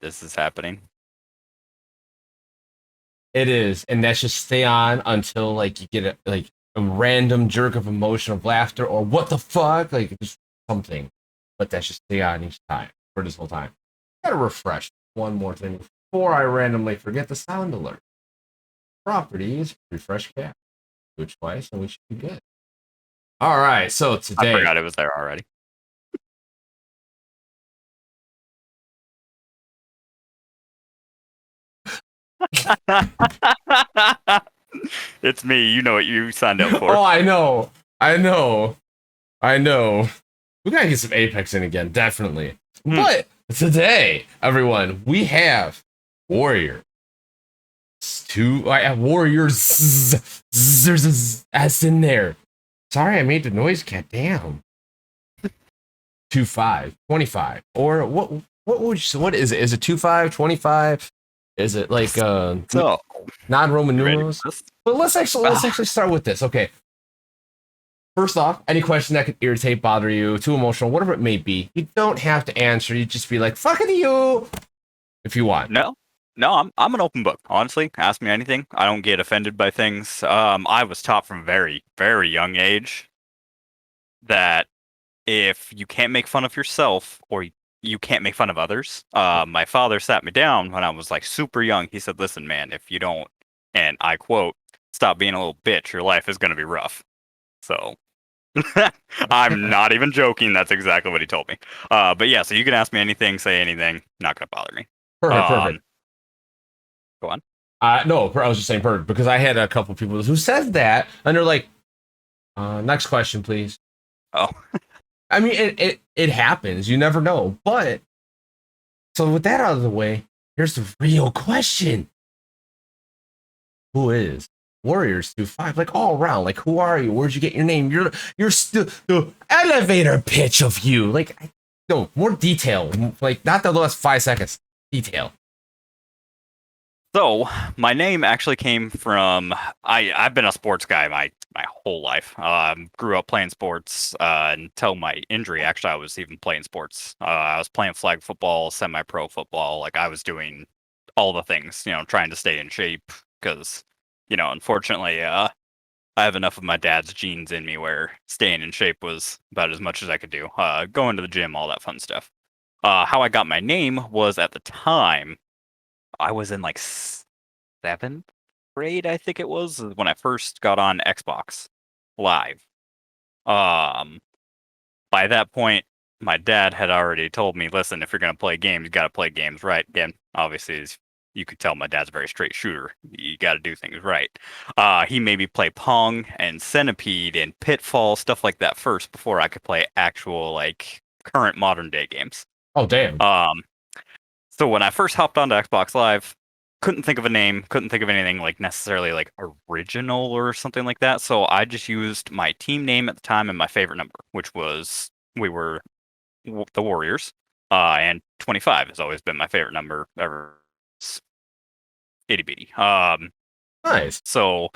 this is happening. It is, and that should stay on until like you get a random jerk of emotion of laughter or what the fuck, like just something. But that should stay on each time for this whole time. Gotta refresh one more thing before I randomly forget the sound alert. Properties, refresh cap. Do it twice, and we should be good. All right, so I today. forgot it was there already. It's me. You know what you signed up for. Oh, I know. We gotta get some Apex in again, definitely. But today, everyone, we have Warrior. I have Warriors. There's a S in there. Sorry, I made the noise cat. Damn. 25, or what? What would you say? What is it? Is it 25, 25? Is it like So, non-Roman you ready numerals? for this? But let's actually start with this. Okay. First off, any question that could irritate, bother you, too emotional, whatever it may be, you don't have to answer. You just be like, "Fuck it, you," if you want. No, I'm an open book. Honestly, ask me anything. I don't get offended by things. I was taught from very, very young age that if you can't make fun of yourself or you can't make fun of others, my father sat me down when I was like super young. He said, "Listen, man, if you don't," and I quote, "stop being a little bitch, your life is gonna be rough." So I'm not even joking. That's exactly what he told me. But yeah, so you can ask me anything, say anything. Not gonna bother me. Perfect. Go on. No, I was just saying perfect because I had a couple people who said that, and they're like, "Next question, please." Oh, I mean, it happens. You never know. But so with that out of the way, here's the real question: who is Warriors025? Like all around, like who are you? Where'd you get your name? You're still the elevator pitch of you. Like no more detail. Like not the last 5 seconds. Detail. so my name actually came from I've been a sports guy my whole life. Grew up playing sports until my injury. Actually, I was even playing sports. I was playing flag football, semi-pro football. Like I was doing all the things, trying to stay in shape because, unfortunately, I have enough of my dad's genes in me where staying in shape was about as much as I could do. Going to the gym, all that fun stuff. How I got my name was at the time I was in like seventh grade, I think it was, when I first got on Xbox Live. Um, by that point, my dad had already told me, listen, if you're gonna play games, you gotta play games right. Again, obviously, as you could tell, my dad's a very straight shooter. You gotta do things right. He made me play Pong and Centipede and Pitfall, stuff like that first before I could play actual like current modern day games. Oh damn. So when I first hopped onto Xbox Live, couldn't think of a name, couldn't think of anything like necessarily like original or something like that. So I just used my team name at the time and my favorite number, which was we were the Warriors. And 25 has always been my favorite number ever. Itty bitty. Nice. So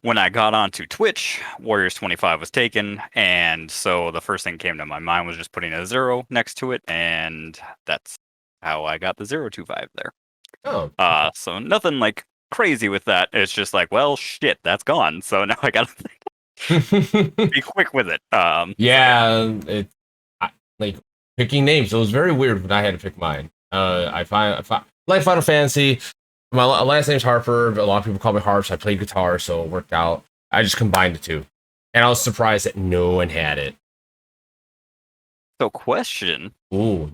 when I got onto Twitch, Warriors025 was taken, and so the first thing that came to my mind was just putting a 0 next to it, and that's how I got the 025 there. Oh. So nothing like crazy with that. It's just like, well, shit, that's gone. So now I gotta be quick with it. Yeah, like picking names. It was very weird when I had to pick mine. I find like Final Fantasy. My last name's Harper. A lot of people call me Harps. I played guitar, so it worked out. I just combined the two, and I was surprised that no one had it. So question. Ooh,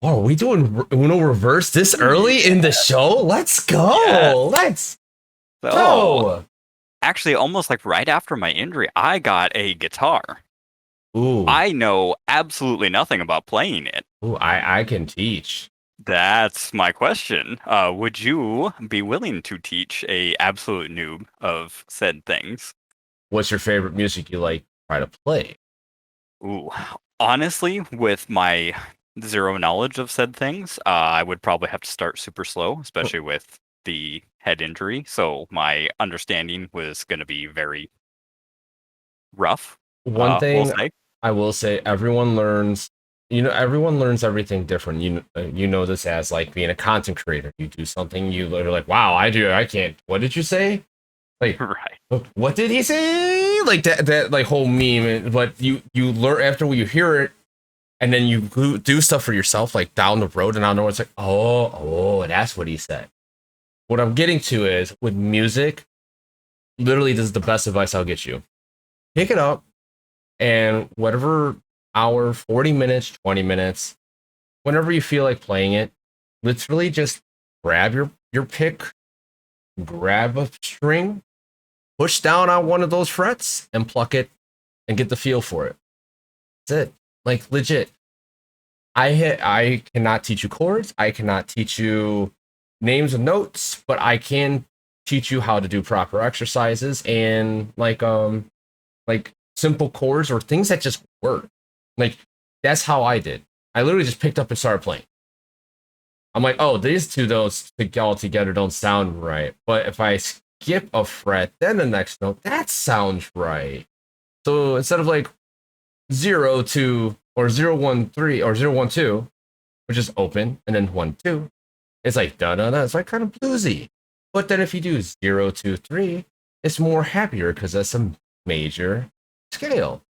are we doing Uno reverse this early in the show? Let's go. Yes. Let's So go. actually, almost like right after my injury, I got a guitar. Ooh. I know absolutely nothing about playing it. Ooh, I can teach. That's my question. Would you be willing to teach a absolute noob of said things? What's your favorite music you like to try to play? Ooh, honestly, with my zero knowledge of said things, I would probably have to start super slow, especially with the head injury. So my understanding was going to be very rough. One We'll thing say. I will say, everyone learns everyone learns everything different. You know this as like being a content creator. You do something, you're like, wow, I can't. What did you say? Like, Right. what did he say? Like that like whole meme. But you learn after you hear it, and then you do stuff for yourself, like down the road, and I know it's like, oh, that's what he said. What I'm getting to is with music. Literally, this is the best advice I'll get you. Pick it up, and whatever hour, 40 minutes, 20 minutes, whenever you feel like playing it, literally just grab your pick, grab a string, push down on one of those frets, and pluck it, and get the feel for it. That's it. Like legit. I cannot teach you chords. I cannot teach you names of notes, but I can teach you how to do proper exercises and like simple chords or things that just work. Like that's how I did. I literally just picked up and started playing. I'm like, oh, these two notes all together don't sound right. But if I skip a fret, then the next note, that sounds right. So instead of like 0 2 or 0 1 3 or 0 1 2, which is open, and then 1 2, it's like da da da. It's like kind of bluesy. But then if you do 0 2 3, it's more happier because that's a major scale.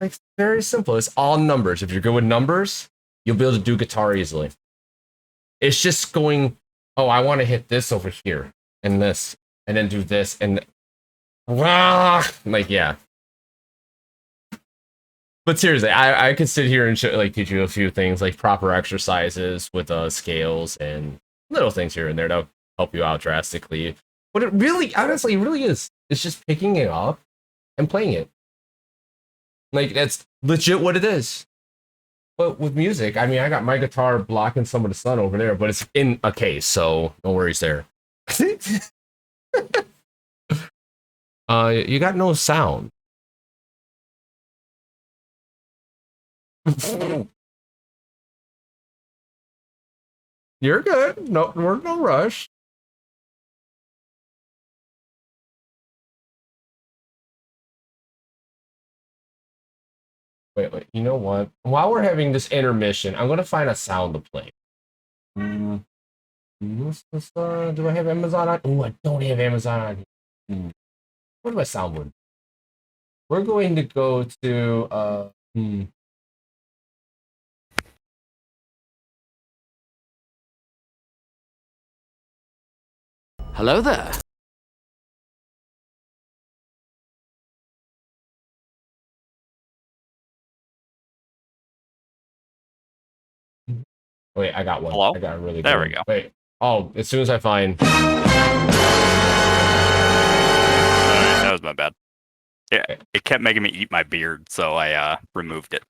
Like very simple. It's all numbers. If you're good with numbers, you'll be able to do guitar easily. It's just going, oh, I want to hit this over here and this, and then do this, and like yeah. But seriously, I could sit here and teach you a few things like proper exercises with scales and little things here and there to help you out drastically. But it really, honestly, really is. It's just picking it up and playing it. Like that's legit what it is. But with music, I mean, I got my guitar blocking some of the sun over there, but it's in a case, so no worries there. You got no sound. You're good. No, we're no rush. Wait. You know what? While we're having this intermission, I'm gonna find a sound to play. Do I have Amazon on? Oh, I don't have Amazon on. What do I sound with? We're going to go to Hello there. Wait, I got one. Hello? I got a really good There one. we go. Wait. Oh, as soon as I find. Sorry, that was my bad. Yeah, it kept making me eat my beard, so I removed it.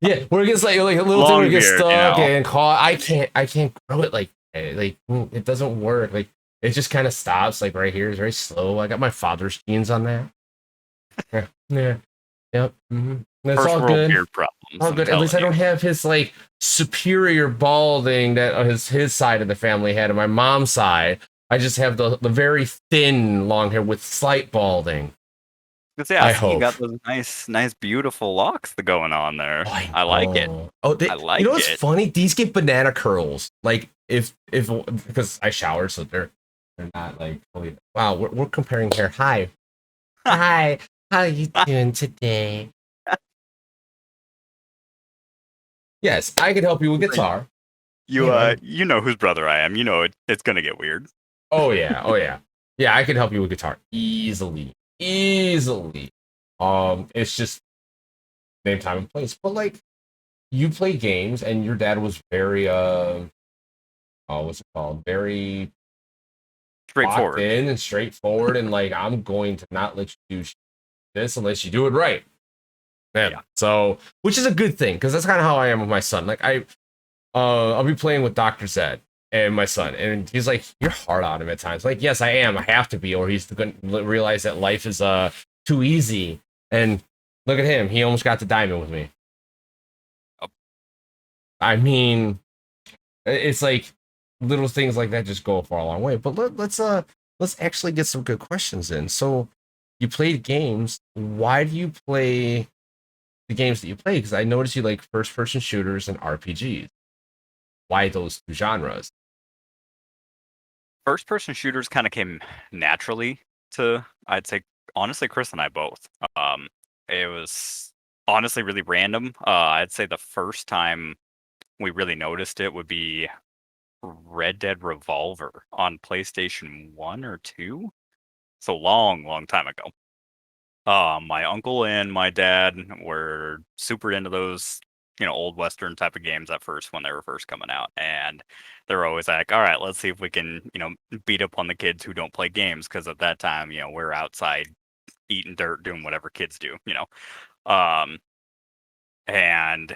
Yeah, where it gets like a little thing where it gets stuck and caught. I can't grow it like it doesn't work. Like it just kind of stops like right here. It's very slow. I got my father's genes on that. Yeah. Yep. Mm-hmm. That's First all world good. beard problems. All good. At least I don't have his like superior balding that his side of the family had, and my mom's side. I just have the very thin long hair with slight balding. I hope you got those nice, beautiful locks going on there. I like it. Oh, I like you know what's it. funny? These get banana curls. Like if because I showered, so they're not like fully. Wow, we're comparing hair. Hi, hi. How are you doing today? Yes, I can help you with guitar. You know whose brother I am. You know it's gonna get weird. Oh yeah. Yeah, I can help you with guitar easily. It's just name, time, and place. But like, you play games, and your dad was very what's it called? Very straightforward and straightforward, and like, I'm going to not let you do this unless you do it right. Yeah. So, which is a good thing because that's kind of how I am with my son. Like I'll be playing with Dr. Zed and my son, and he's like, "You're hard on him at times." Like, yes, I am. I have to be, or he's going to realize that life is too easy. And look at him; he almost got the diamond with me. Oh. I mean, it's like little things like that just go a far long way. But let's actually get some good questions in. So, you played games. Why do you play the games that you play because I noticed you like first person shooters and RPGs. Why those two genres? First person shooters kind of came naturally to, I'd say, honestly, Chris and I both. It was honestly really random. I'd say the first time we really noticed it would be Red Dead Revolver on PlayStation 1 or 2. So long time ago. My uncle and my dad were super into those, old Western type of games at first when they were first coming out. And they were always like, all right, let's see if we can, beat up on the kids who don't play games. Because at that time, we're outside eating dirt, doing whatever kids do. Um, and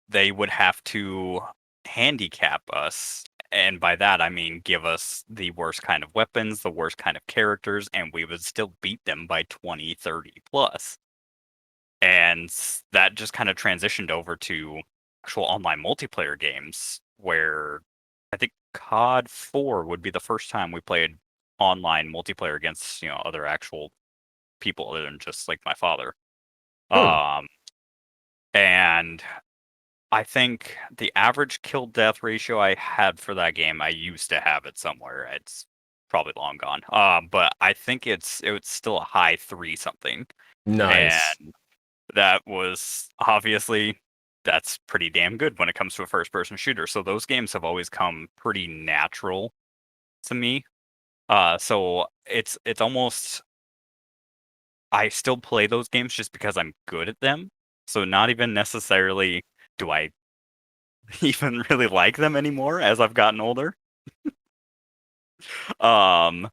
they would have to handicap us. And by that, I mean give us the worst kind of weapons, the worst kind of characters, and we would still beat them by 20, 30 plus. And that just kind of transitioned over to actual online multiplayer games where I think COD 4 would be the first time we played online multiplayer against, other actual people other than just like my father. Hmm. Um, and I think the average kill death ratio I had for that game, I used to have it somewhere. It's probably long gone. But I think it was still a high three something. Nice. And that was obviously that's pretty damn good when it comes to a first person shooter. So those games have always come pretty natural to me. So it's almost I still play those games just because I'm good at them. So not even necessarily do I even really like them anymore as I've gotten older. Um,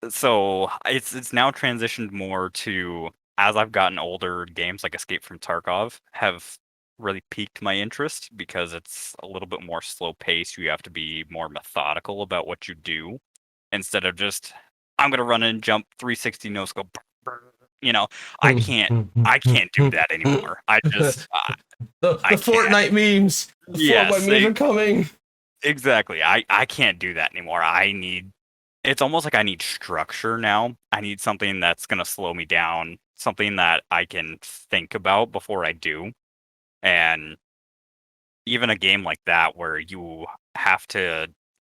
so it's now transitioned more to as I've gotten older, games like Escape from Tarkov have really piqued my interest because it's a little bit more slow paced. You have to be more methodical about what you do instead of just I'm gonna run and jump 360 no scope. You know, I can't I can't do that anymore. I just The I can't. Fortnite memes. The Fortnite Yes, memes are coming. exactly. I can't do that anymore. It's almost like I need structure now. I need something that's gonna slow me down, something that I can think about before I do. And even a game like that where you have to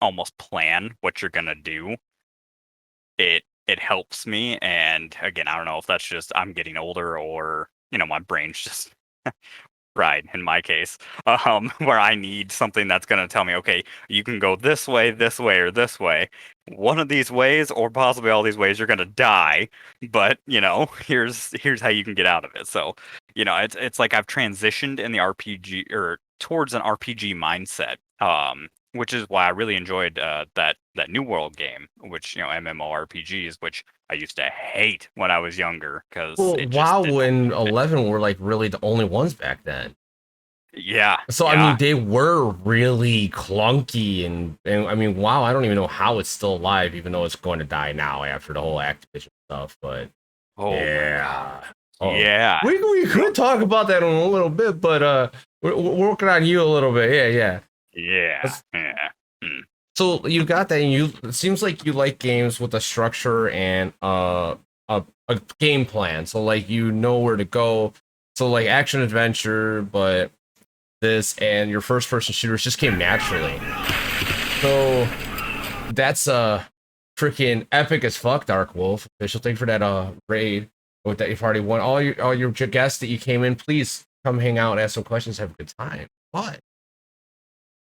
almost plan what you're gonna do, it helps me. And again, I don't know if that's just I'm getting older or, my brain's just right, in my case, where I need something that's gonna tell me, okay, you can go this way, or this way. One of these ways, or possibly all these ways, you're gonna die. But here's how you can get out of it. So, it's like I've transitioned in the RPG or towards an RPG mindset. Which is why I really enjoyed that New World game, which MMORPGs, which I used to hate when I was younger because Well, it just WoW didn't. and 11 were like really the only ones back then. Yeah, So I yeah. mean, they were really clunky, and I mean, WoW. I don't even know how it's still alive, even though it's going to die now after the whole Activision stuff. But Oh my god. yeah, oh, Yeah. we You could talk about that in a little bit, but we're working on you a little bit. Yeah, yeah. yeah. Let's- Yeah. Mm. So you got that, and it seems like you like games with a structure and a game plan. So like you know where to go. So like action adventure, but this and your first person shooters just came naturally. So that's freaking epic as fuck, Dark Wolf. Official thing for that raid with that you've already won. All your guests that you came in, please come hang out and ask some questions, have a good time. But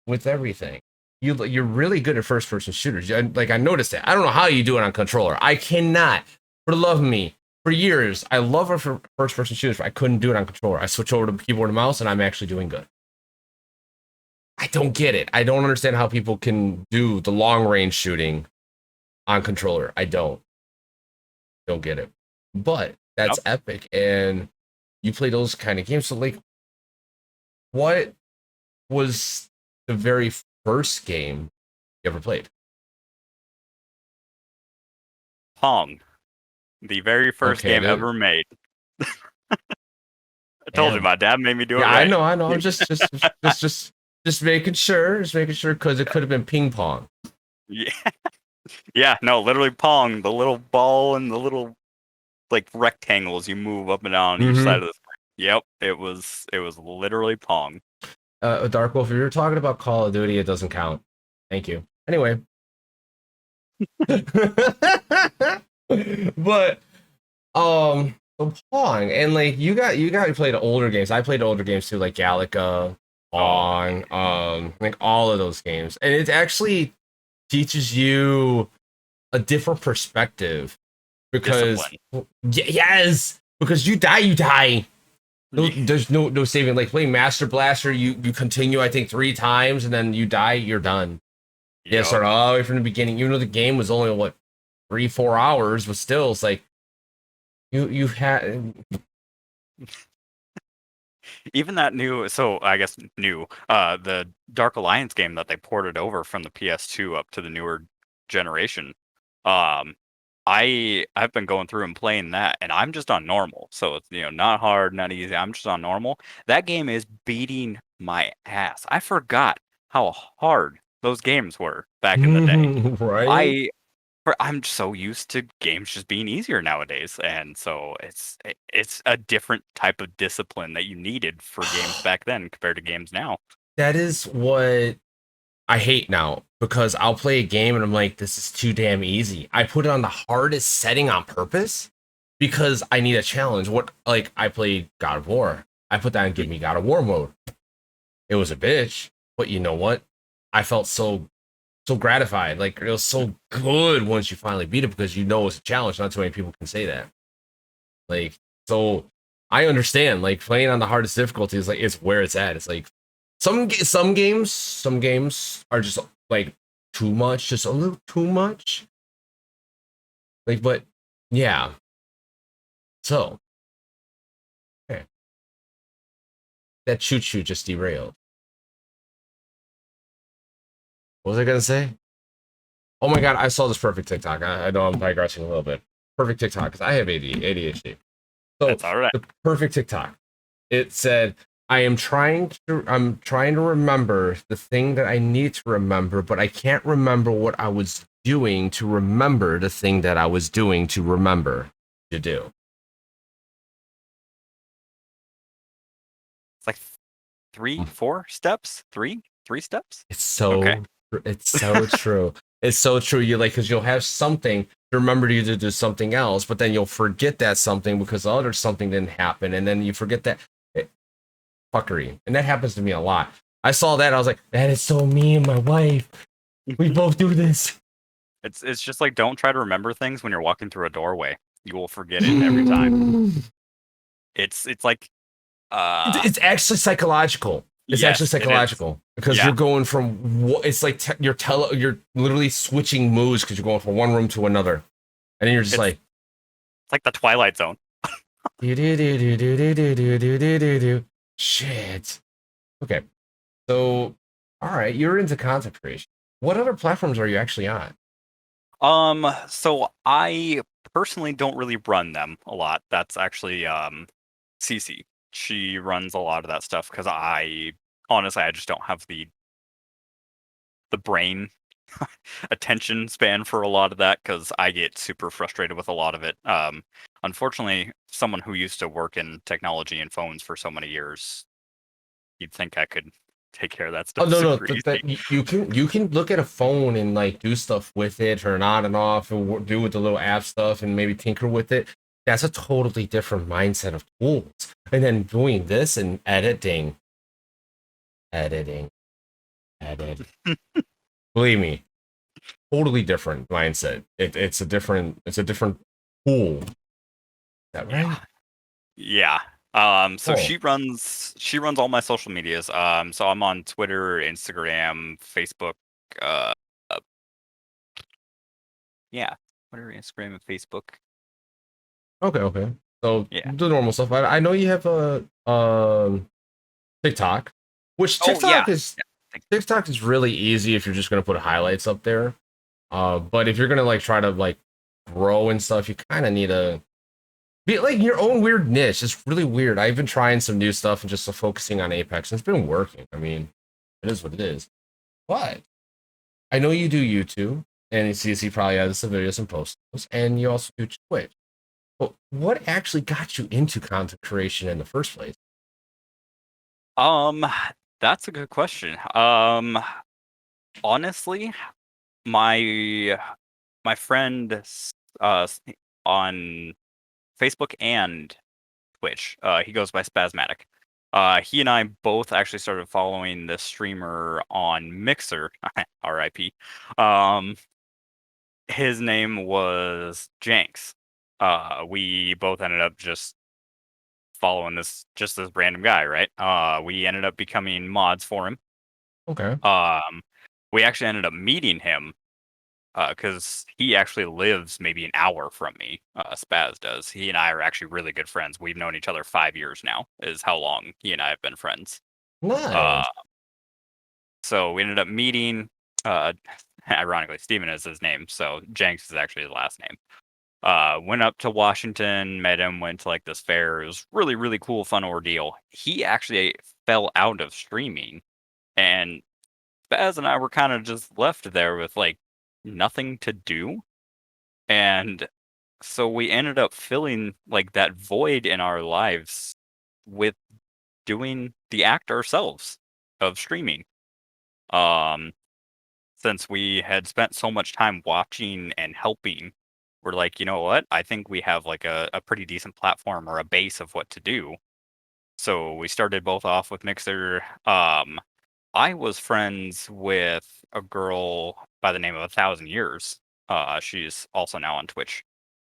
with everything, you're really good at first person shooters. Like I noticed that. I don't know how you do it on controller. I cannot, for the love of me. For years, I love it for first person shooters. But I couldn't do it on controller. I switch over to keyboard and mouse, and I'm actually doing good. I don't get it. I don't understand how people can do the long range shooting on controller. I don't get it. But that's Yep. epic, and you play those kind of games. So like, what was the very first game you ever played? Pong. The very first Okay, game ever made. I told you damn. my dad made me do it Yeah, I right. know, I know. I'm just making sure, because it could have been ping pong. Yeah. Yeah, no, literally Pong, the little ball and the little like rectangles you move up and down on each Mm-hmm. side of the screen. Yep, it was literally Pong. Dark Wolf, if you're talking about Call of Duty, it doesn't count. Thank you. Anyway. But so Pong and like you played older games. I played older games too, like Galaga, Oh, Pong, like all of those games. And it actually teaches you a different perspective because discipline. yes, because you die. No, Ye- there's no saving. Like playing Master Blaster, you continue I think 3 times and then you die, you're done. Yeah, Yep. start all the way from the beginning. Even though the game was only what 3-4 hours, but still, it's like you had. Even that new, so I guess new, the Dark Alliance game that they ported over from the PS2 up to the newer generation. Um, I've been going through and playing that, and I'm just on normal, so it's not hard, not easy. I'm just on normal. That game is beating my ass. I forgot how hard those games were back in the day. Right? I I'm so used to games just being easier nowadays, and so it's a different type of discipline that you needed for games back then compared to games now. That is what I hate now because I'll play a game and I'm like, this is too damn easy. I put it on the hardest setting on purpose because I need a challenge. What like I played God of War. I put that in give me God of War mode. It was a bitch, but you know what? I felt so gratified. Like it was so good once you finally beat it because you know it's a challenge. Not too many people can say that. Like so, I understand. Like playing on the hardest difficulty is like it's where it's at. It's like some games are just like too much, just a little too much. Like, but yeah. So okay. That choo choo just derailed. What was I gonna say? Oh my god, I saw this perfect TikTok. I know I'm digressing a little bit. Perfect TikTok because I have ADHD. So That's all right. the perfect TikTok. It said, I'm trying to remember the thing that I need to remember, but I can't remember what I was doing to remember the thing that I was doing to remember to do. It's like three, 4 steps, three steps. It's Okay. so true. It's so true. You like because you'll have something to remember you to do something else, but then you'll forget that something because the other something didn't happen, and then you forget that fuckery. And that happens to me a lot. I saw that, I was like, that is so me and my wife. We both do this. It's just like don't try to remember things when you're walking through a doorway. You will forget it every time. It's like It's actually psychological. It's actually yes, it is. psychological because Yeah. you're going from it's like you're literally switching moves because you're going from one room to another, and then you're just It's like it's like the Twilight Zone. do do do do do do do do do do do do. Shit. Okay, so all right, you're into content creation. What other platforms are you actually on? So I personally don't really run them a lot. That's actually Cece. She runs a lot of that stuff because I honestly I just don't have the brain attention span for a lot of that because I get super frustrated with a lot of it. Unfortunately, someone who used to work in technology and phones for so many years, you'd think I could take care of that Oh stuff no no super easy. you can look at a phone and like do stuff with it, turn on and off, and do with the little app stuff, and maybe tinker with it. That's a totally different mindset of tools. And then doing this and editing, editing. Believe me, totally different mindset. It's a different tool. Is that Yeah. right? Yeah. So Oh, she runs all my social medias. So I'm on Twitter, Instagram, Facebook, uh, uh, yeah, Twitter, Instagram, and Facebook. okay. So Yeah. the normal stuff. I know you have a TikTok, which Oh yeah. TikTok is really easy if you're just gonna put highlights up there. But if you're gonna like try to like grow and stuff, you kind of need to be like your own weird niche. It's really weird. I've been trying some new stuff and just focusing on Apex, and it's been working. I mean, it is what it is. But I know you do YouTube, and CC probably has some videos and posts, and you also do Twitch. But what actually got you into content creation in the first place? Um, that's a good question. Honestly, my my friend on Facebook and Twitch, he goes by Spasmatic. He and I both actually started following this streamer on Mixer, R.I.P. Um, his name was Jenks. We both ended up just following this random guy, right? We ended up becoming mods for him. Okay. Um, we actually ended up meeting him because he actually lives maybe an hour from me. Spaz does. He and I are actually really good friends. We've known each other 5 years now. Is how long he and I have been friends. Uh, Nice. so we ended up meeting. Uh, ironically, Steven is his name, so Jenks is actually his last name. Went up to Washington, met him, went to like this fair. It was really, really cool, fun ordeal. He actually fell out of streaming, and Baz and I were kind of just left there with like nothing to do. And so we ended up filling like that void in our lives with doing the act ourselves of streaming. Um, since we had spent so much time watching and helping, we're like, you know what? I think we have like a pretty decent platform or a base of what to do. So we started both off with Mixer. I was friends with a girl by the name of 1,000 Years. She's also now on Twitch.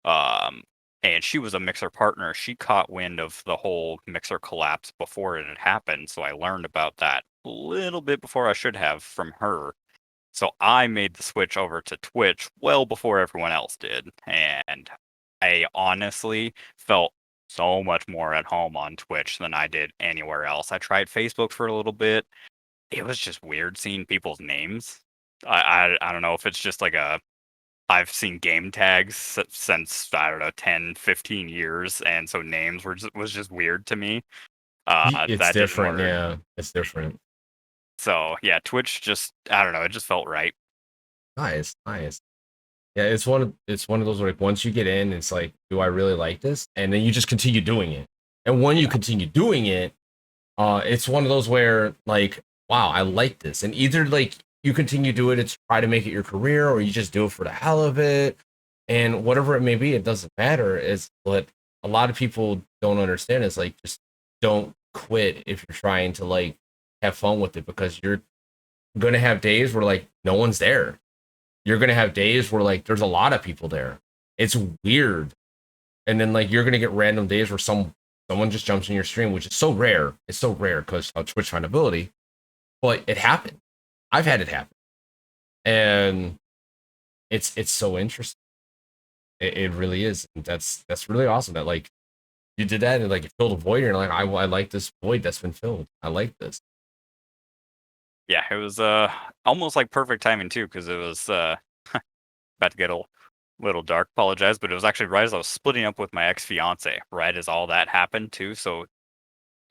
Um, and she was a Mixer partner. She caught wind of the whole Mixer collapse before it had happened. So I learned about that a little bit before I should have from her. So I made the switch over to Twitch well before everyone else did. And I honestly felt so much more at home on Twitch than I did anywhere else. I tried Facebook for a little bit. It was just weird seeing people's names. I don't know if it's just like a I've seen game tags since I don't know 10, 15 years, and so names was just weird to me. It's That didn't different. work. Yeah, it's different. So yeah, Twitch just I don't know, it just felt right. Nice, nice. Yeah, it's one of those where like once you get in, it's like, do I really like this? And then you just continue doing it. And when you Yeah, continue doing it, it's one of those where like, wow, I like this. And either like you continue to do it, it's try to make it your career, or you just do it for the hell of it. And whatever it may be, it doesn't matter. Is what a lot of people don't understand is like just don't quit if you're trying to like have fun with it, because you're gonna have days where like no one's there. You're gonna have days where like there's a lot of people there. It's weird. And then like you're gonna get random days where someone just jumps in your stream, which is so rare. It's so rare because of Twitch findability, but it happened. I've had it happen, and it's so interesting. It really is. And that's really awesome that like you did that and like it filled a void. And you're like, I like this void that's been filled. I like this. yeah, it was almost like perfect timing too, because it was about to get a little dark. Apologize, but it was actually right as I was splitting up with my ex fiance, right as all that happened too. So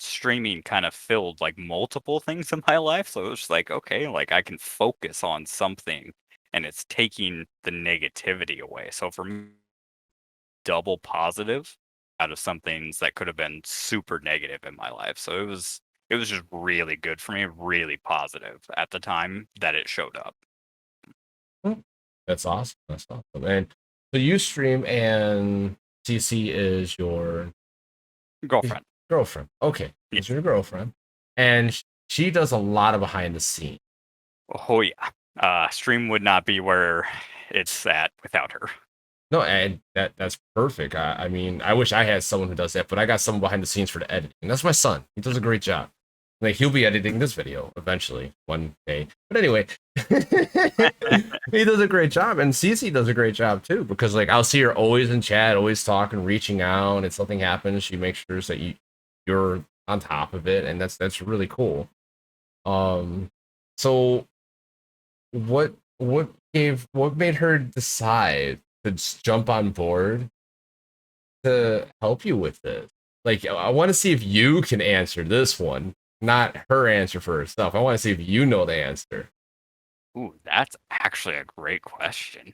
streaming kind of filled like multiple things in my life. So it was just like, okay, like I can focus on something and it's taking the negativity away. So for me, double positive out of some things that could have been super negative in my life. So it was just really good for me, really positive at the time that it showed up. Hmm. That's awesome. That's awesome. And so you stream, and CC is your Girlfriend. girlfriend. Okay, Yeah. is your girlfriend, and she does a lot of behind the scenes. Oh yeah. Stream would not be where it's at without her. No, and that's perfect. I mean, I wish I had someone who does that, but I got someone behind the scenes for the editing. That's my son. He does a great job. Like he'll be editing this video eventually one day. But anyway, he does a great job, and Cece does a great job too. Because like I'll see her always in chat, always talking, reaching out, and if something happens, she makes sure that you're on top of it, and that's really cool. Um, so what made her decide to jump on board to help you with this? Like, I want to see if you can answer this one, not her answer for herself. I want to see if you know the answer. Ooh, that's actually a great question.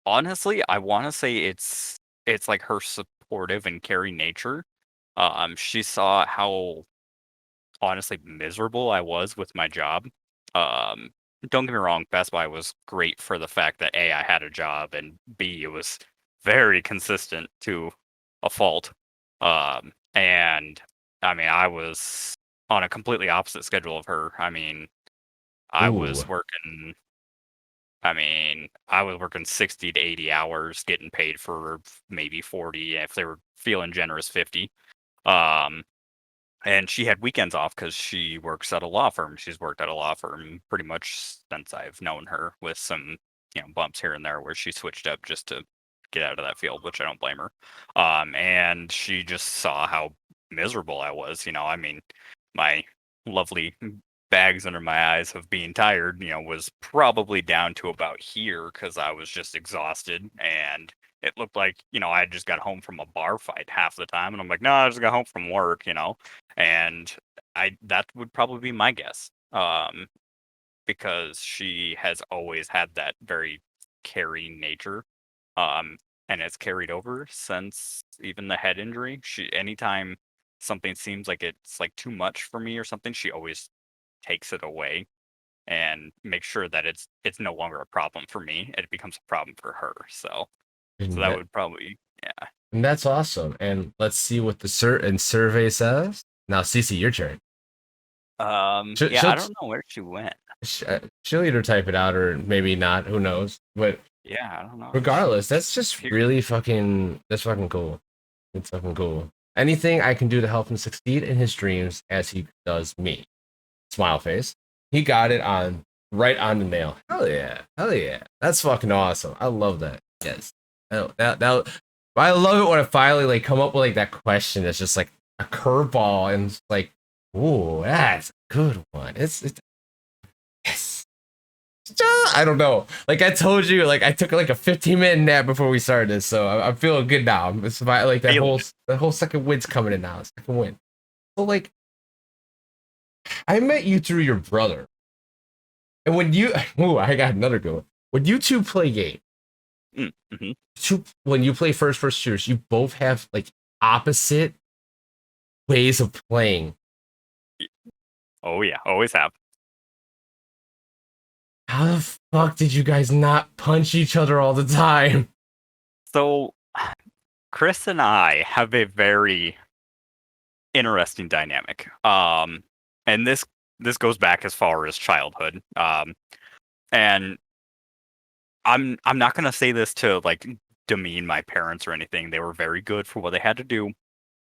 Honestly, I want to say it's like her supportive and caring nature. She saw how honestly miserable I was with my job. Um, don't get me wrong, Best Buy was great for the fact that A, I had a job, and B, it was very consistent to a fault. And I mean, I was on a completely opposite schedule of her. I mean, I Ooh, was working I was working 60 to 80 hours, getting paid for maybe 40, if they were feeling generous, 50. Um, and she had weekends off because she works at a law firm. She's worked at a law firm pretty much since I've known her, with some, bumps here and there where she switched up just to get out of that field, which I don't blame her. And she just saw how miserable I was. I mean, my lovely bags under my eyes of being tired, was probably down to about here because I was just exhausted, and it looked like, I had just got home from a bar fight half the time, and I'm like, no, I just got home from work. And that would probably be my guess. Because she has always had that very caring nature. Um, and it's carried over since even the head injury. Anytime something seems like it's like too much for me or something, she always takes it away and makes sure that it's no longer a problem for me. It becomes a problem for her. So and that that, would probably, yeah. and that's awesome. And let's see what the survey says. Now, Cece, your turn. She'll, Yeah, I she'll, don't know where she went. she'll either type it out or maybe not. Who knows? But Yeah, I don't know. She regardless, that's just disappeared. really fucking. That's fucking cool. It's fucking cool. Anything I can do to help him succeed in his dreams as he does me. Smile face. He got it on right on the nail. Hell yeah. Hell yeah. That's fucking awesome. I love that. Yes. That I love it when I finally like come up with like that question that's just like a curveball and it's like, ooh, that's a good one. It's yes. I don't know. Like I told you, like I took like a 15-minute nap before we started this, so I'm feeling good now. It's about like Feeling that whole second win's coming in now. Second win. So like I met you through your brother. And when you, oh, I got another good one. When you two play game, it. Mm-hmm. when you play first shooters, you both have like opposite ways of playing. Oh yeah, always have. How the fuck did you guys not punch each other all the time? So Chris and I have a very interesting dynamic. And this goes back as far as childhood. And I'm not gonna say this to like demean my parents or anything. They were very good for what they had to do.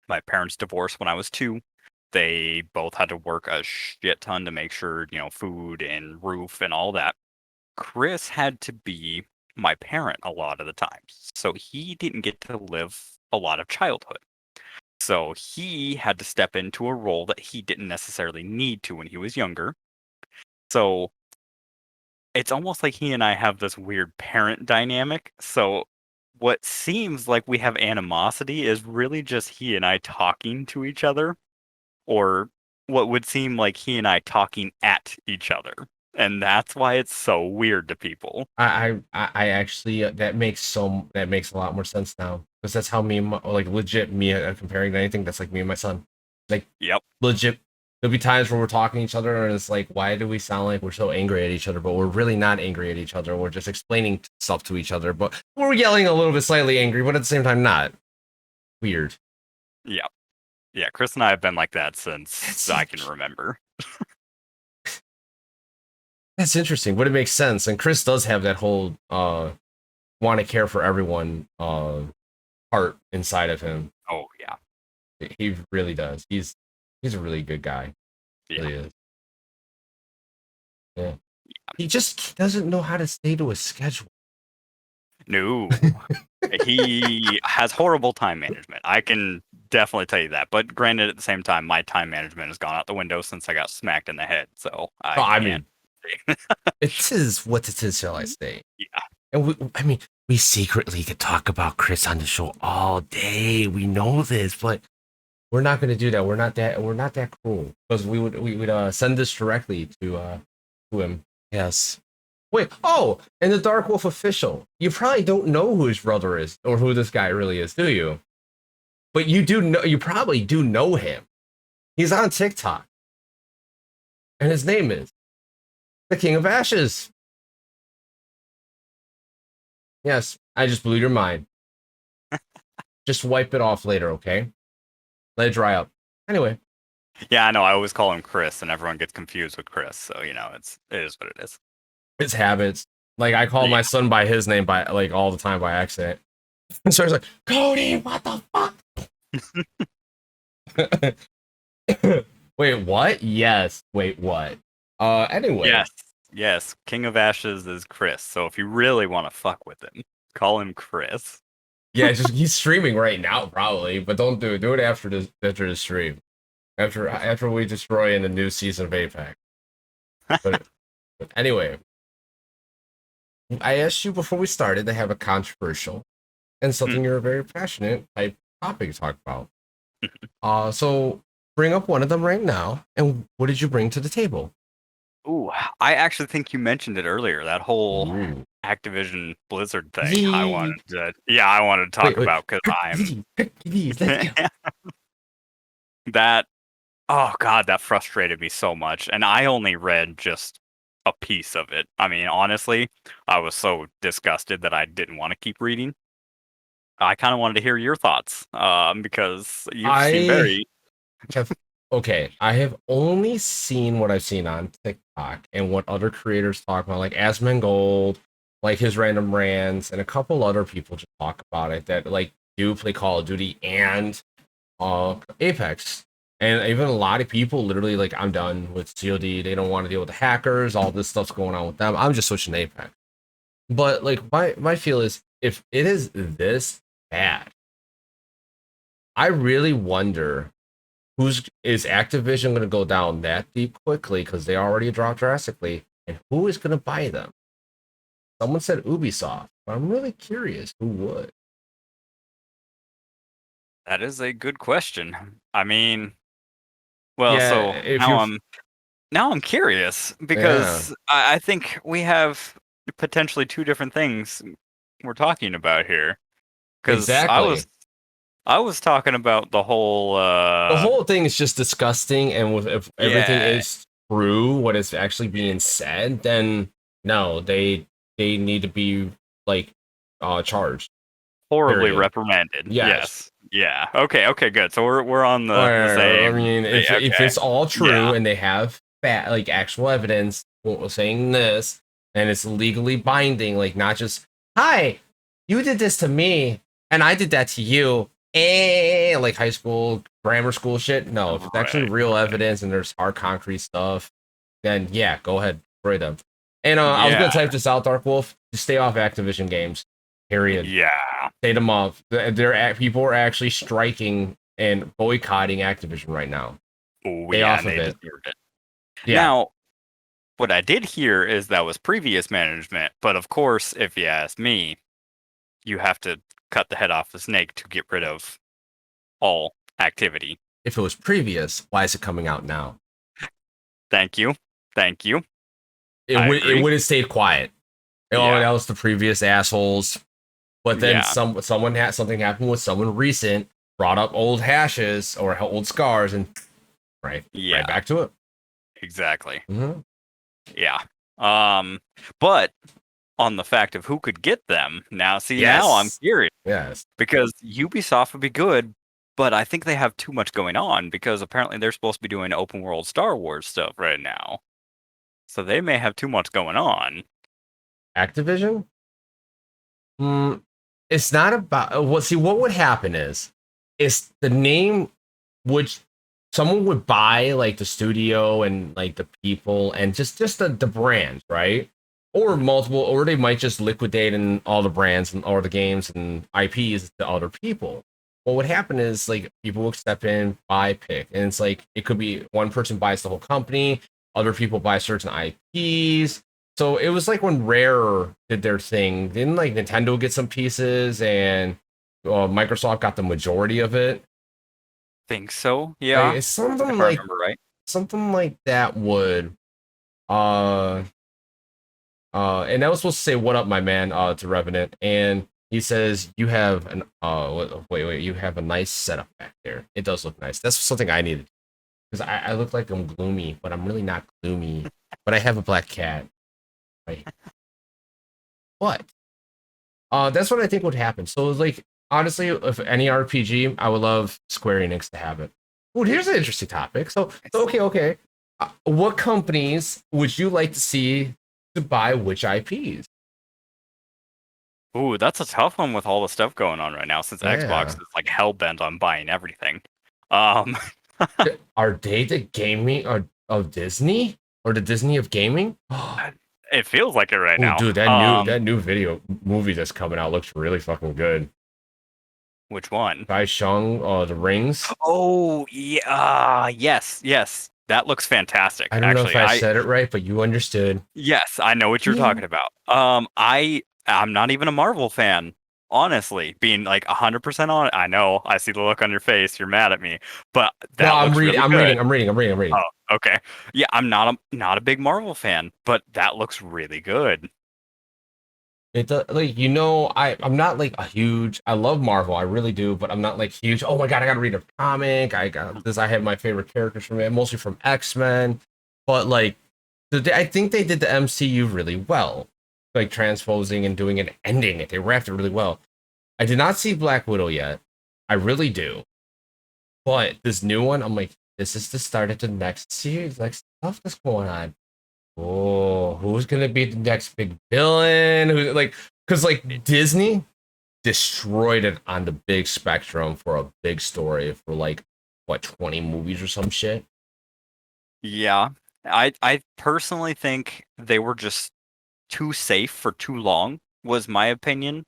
My parents divorced when I was 2. They both had to work a shit ton to make sure, food and roof and all that. Chris had to be my parent a lot of the times. So he didn't get to live a lot of childhood. So he had to step into a role that he didn't necessarily need to when he was younger. So it's almost like he and I have this weird parent dynamic. So what seems like we have animosity is really just he and I talking to each other, or what would seem like he and I talking at each other. And that's why it's so weird to people. I actually that makes a lot more sense now because that's how me and like legit me comparing to anything that's like me and my son, like Yep. legit. There'll be times where we're talking to each other and it's like, why do we sound like we're so angry at each other? But we're really not angry at each other. We're just explaining stuff to each other, but we're yelling a little bit slightly angry, but at the same time not. Weird. Yep. Yeah, Chris and I have been like that since That's I can remember. that's interesting, but it makes sense. And Chris does have that whole want to care for everyone heart inside of him. Oh yeah. He really does. He's a really good guy. Yeah. Really is. Yeah. He just doesn't know how to stay to a schedule. No. He has horrible time management. I can definitely tell you that. But granted, at the same time, my time management has gone out the window since I got smacked in the head. So Oh, I I can't. mean, it is what it is, shall I say? Yeah. And I mean, we secretly could talk about Chris on the show all day. We know this, but we're not going to do that. We're not that cruel because we would send this directly to him. Yes. Wait, oh, and the Dark Wolf official. You probably don't know who his brother is or who this guy really is, do you? But you do know. You probably do know him. He's on TikTok, and his name is the King of Ashes. Yes, I just blew your mind. Just wipe it off later, okay? Let it dry up. Anyway, Yeah, I know. I always call him Chris, and everyone gets confused with Chris. So it is what it is. it's habits. Like I call my Yeah. son by his name by like all the time by accident. So he's like, Cody, what the fuck? Wait, what? Yes. Wait, what? Anyway. Yes. Yes. King of Ashes is Chris. So if you really want to fuck with him, call him Chris. Yeah, just he's streaming right now, probably, but don't do it. Do it after the stream. After we destroy in the new season of Apex. But anyway, I asked you before we started to have a controversial and something you're very passionate type topic to talk about. So bring up one of them right now, and what did you bring to the table? Ooh, I actually think you mentioned it earlier. That whole Ooh. Activision Blizzard thing. Yee. I wanted to talk about because I'm that. Oh God, that frustrated me so much, and I only read just a piece of it. I mean, honestly, I was so disgusted that I didn't want to keep reading. I kind of wanted to hear your thoughts, because you seem I very. have okay. I have only seen what I've seen on TikTok and what other creators talk about, like Asmongold, like his random rants, and a couple other people just talk about it that like do play Call of Duty and Apex. And even a lot of people literally like, I'm done with COD. They don't want to deal with the hackers. All this stuff's going on with them. I'm just switching to Apex. But like my feel is if it is this bad, I really wonder is Activision going to go down that deep quickly because they already dropped drastically, and who is going to buy them? Someone said Ubisoft, but I'm really curious who would. That is a good question. I mean, well, Yeah, so if you're now I'm curious yeah, because I think we have potentially two different things we're talking about here. Because exactly. I was talking about the whole The whole thing is just disgusting, and with if everything yeah, is true, what is actually being said, then no, they need to be like charged. horribly Period. reprimanded. Yes. Yes. Yeah. Okay. Okay. Good. So we're on the Or, I same. mean, if Okay. it's all true Yeah. and they have like actual evidence saying this, and it's legally binding, like not just hi, you did this to me and I did that to you, like high school, grammar school shit. No, if it's actually Right. real Right. evidence and there's hard concrete stuff, then yeah, go ahead, destroy them. And I was gonna Yeah. type this out, Dark Wolf. Just stay off Activision games. Period. Yeah. Stay them off. People are actually striking and boycotting Activision right now. Oh Stay yeah. off And of they it. deserved it. Yeah, Now, what I did hear is that was previous management, but of course, if you ask me, you have to cut the head off the snake to get rid of all activity. if it was previous, why is it coming out now? Thank you. Thank you. It I would agree. have stayed quiet. Oh, Yeah. that was the previous assholes. But then Yeah. someone had something happen with someone recent, brought up old hashes or old scars, and right Yeah. back to it. Exactly. Mm-hmm. Yeah. But on the fact of who could get them, now see Yes. now I'm curious Yes. because Ubisoft would be good, but I think they have too much going on because apparently they're supposed to be doing open world Star Wars stuff right now. So they may have too much going on. Activision? It's not about well, see what would happen is the name would someone would buy like the studio and like the people and just the brand, right? Or multiple, or they might just liquidate in all the brands and all the games and IPs to other people. What would happen is like people would step in, buy, pick, and it's like it could be one person buys the whole company, other people buy certain IPs. So it was like when Rare did their thing, didn't like Nintendo get some pieces and Microsoft got the majority of it? Think so? Like, Yeah. it's If I remember right. something like that would uh And I was supposed to say what up, my man, to Revenant, and he says you have an wait, you have a nice setup back there. It does look nice. That's something I needed because I look like I'm gloomy, but I'm really not gloomy. But I have a black cat. Right? What? That's what I think would happen. So like honestly, if any RPG, I would love Square Enix to have it. Well, here's an interesting topic. So okay. What companies would you like to see to buy which IPs? Ooh, that's a tough one with all the stuff going on right now since Xbox Yeah. is like hell bent on buying everything. Um, Are they the gaming of Disney or the Disney of gaming? it feels like it right Oh, now. dude, that new video movie that's coming out looks really fucking good. Which one? Kai Shung, The Rings. Oh, yeah, yes, yes. That looks fantastic, I don't know if actually. I said it right, but you understood. Yes, I know what you're Yeah. talking about. I'm not even a Marvel fan, honestly. Being like 100% on, I know. I see the look on your face. You're mad at me, but No, that looks really I'm good. reading. I'm reading. I'm reading. I'm reading. Oh, okay. Yeah, I'm not a big Marvel fan, but that looks really good. It does, like I'm not like a huge. I love Marvel, I really do, but I'm not like huge. Oh my god, I gotta read a comic. I got this. I have my favorite characters from it, mostly from X-Men. But like, I think they did the MCU really well, like transposing and doing it, ending it. They wrapped it really well. I did not see Black Widow yet. I really do, but this new one, I'm like, this is the start of the next series, like stuff that's going on. Oh, who's gonna be the next big villain? Who like because like Disney destroyed it on the big spectrum for a big story for like what 20 movies or some shit. Yeah, I personally think they were just too safe for too long, was my opinion.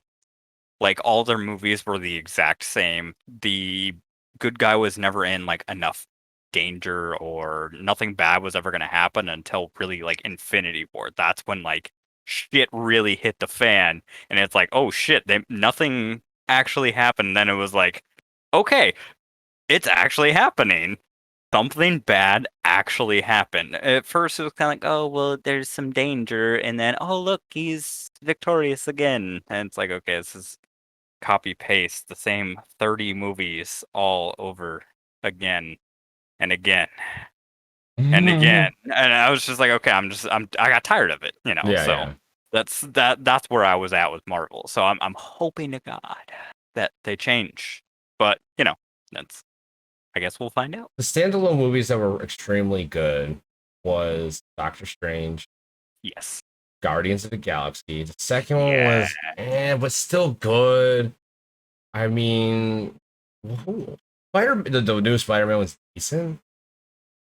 Like all their movies were the exact same. The good guy was never in like enough danger or nothing bad was ever going to happen until really like Infinity War. That's when like shit really hit the fan and it's like, "Oh shit, nothing actually happened." Then it was like, "Okay, it's actually happening." Something bad actually happened. At first, it was kind of like, oh, well, there's some danger. And then, oh, look, he's victorious again. And it's like, okay, this is copy paste the same 30 movies all over again and again and again. Yeah, And I was just like, okay, I got tired of it, so yeah. that's where I was at with Marvel. So I'm hoping to God that they change. But, that's I guess we'll find out. The standalone movies that were extremely good was Doctor Strange, Yes. Guardians of the Galaxy. The second one Yeah. was but still good. I mean, the new Spider-Man was decent.